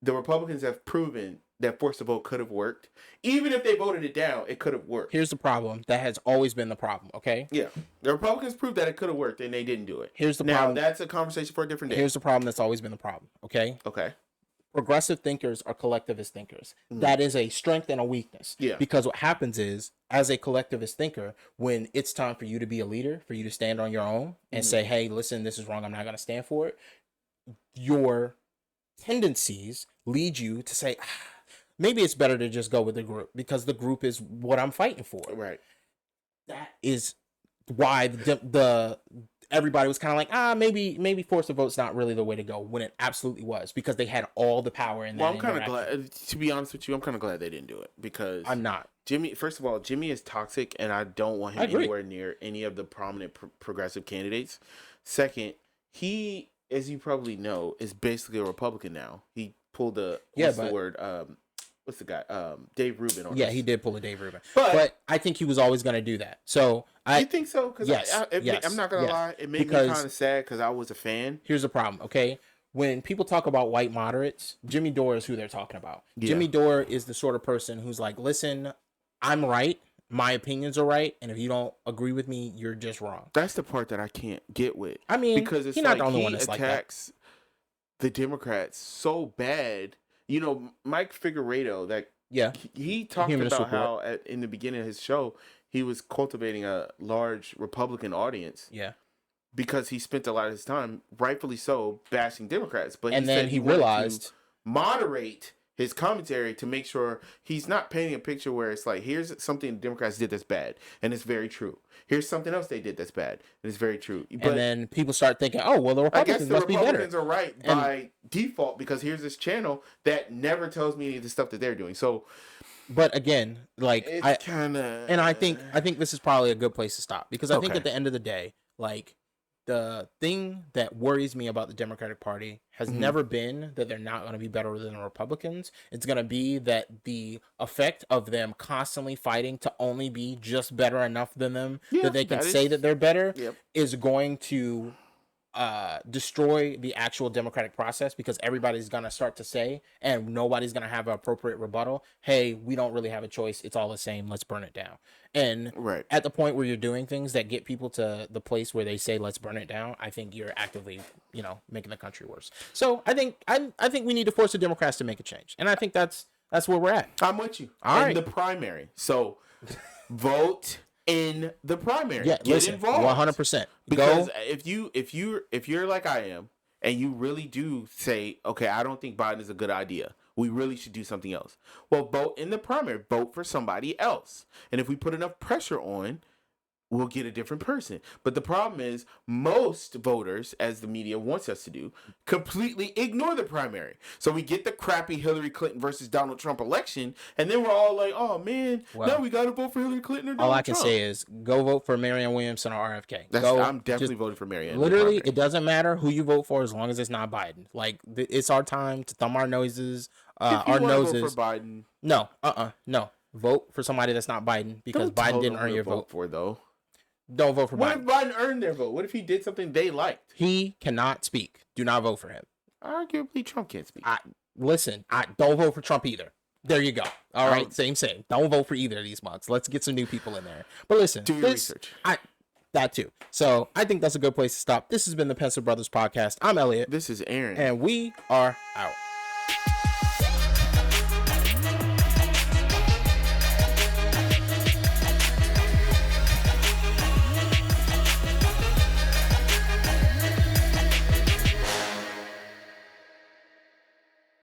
the Republicans have proven that force the vote could have worked. Even if they voted it down, it could have worked. Here's the problem. That has always been the problem, okay? Yeah. The Republicans proved that it could have worked, and they didn't do it. Here's the problem. Now, that's a conversation for a different day. Here's the problem that's always been the problem, okay? Okay. Progressive thinkers are collectivist thinkers. That is a strength and a weakness. Yeah. Because what happens is, as a collectivist thinker, when it's time for you to be a leader, for you to stand on your own and say, hey, listen, this is wrong, I'm not going to stand for it, your tendencies lead you to say, maybe it's better to just go with the group because the group is what I'm fighting for. Right. That is why the everybody was kind of like, maybe force the vote's not really the way to go, when it absolutely was, because they had all the power in that. Well, I'm kind of glad, to be honest with you, I'm kind of glad they didn't do it, because I'm not. First of all, Jimmy is toxic, and I don't want him anywhere near any of the prominent progressive candidates. Second, he, as you probably know, is basically a Republican now. He pulled what's the guy? Dave Rubin. He did pull a Dave Rubin. But I think he was always going to do that. So you think so? Because I'm not going to lie. It made me kind of sad because I was a fan. Here's the problem, okay? When people talk about white moderates, Jimmy Dore is who they're talking about. Yeah. Jimmy Dore is the sort of person who's like, listen, I'm right. My opinions are right. And if you don't agree with me, you're just wrong. That's the part that I can't get with. I mean, because it's he's not the only one that's like that. He attacks the Democrats so bad. You know, Mike Figueredo, he talked about how in the beginning of his show, he was cultivating a large Republican audience. Yeah. Because he spent a lot of his time, rightfully so, bashing Democrats. But then he realized to moderate his commentary to make sure he's not painting a picture where it's like, here's something the Democrats did that's bad, and it's very true. Here's something else they did that's bad, and it's very true. But and then people start thinking, oh, well, the Republicans must be better. I guess the Republicans are right by default, because here's this channel that never tells me any of the stuff that they're doing. So, but again, like, it's kind of, and I think this is probably a good place to stop, because I think at the end of the day, like, the thing that worries me about the Democratic Party has never been that they're not going to be better than the Republicans. It's going to be that the effect of them constantly fighting to only be just better enough than them, that they can say that they're better, is going to destroy the actual democratic process, because everybody's going to start to say, and nobody's going to have an appropriate rebuttal, hey, we don't really have a choice. It's all the same. Let's burn it down. And at the point where you're doing things that get people to the place where they say, let's burn it down, I think you're actively, making the country worse. So I think we need to force the Democrats to make a change. And I think that's where we're at. I'm with you. All right. The primary. So vote in the primary. Yeah, get involved. 100%. Because if you're like I am, and you really do say, okay, I don't think Biden is a good idea, we really should do something else. Well, vote in the primary. Vote for somebody else. And if we put enough pressure on, we'll get a different person. But the problem is, most voters, as the media wants us to do, completely ignore the primary. So we get the crappy Hillary Clinton versus Donald Trump election, and then we're all like, oh man, now we got to vote for Hillary Clinton or Donald Trump. All I can say is, go vote for Marianne Williamson or RFK. I'm definitely voting for Marianne. Literally, it doesn't matter who you vote for as long as it's not Biden. Like, it's our time to thumb our noses. If you want to vote for Biden. No. vote for somebody that's not Biden because Biden didn't earn your vote. For though. Don't vote for Biden. What if Biden earned their vote? What if he did something they liked? He cannot speak. Do not vote for him. Arguably, Trump can't speak. Listen, don't vote for Trump either. There you go. All right, same. Don't vote for either of these months. Let's get some new people in there. But listen, do your research. That too. So I think that's a good place to stop. This has been the Pensive Brothers podcast. I'm Elliot. This is Aaron. And we are out.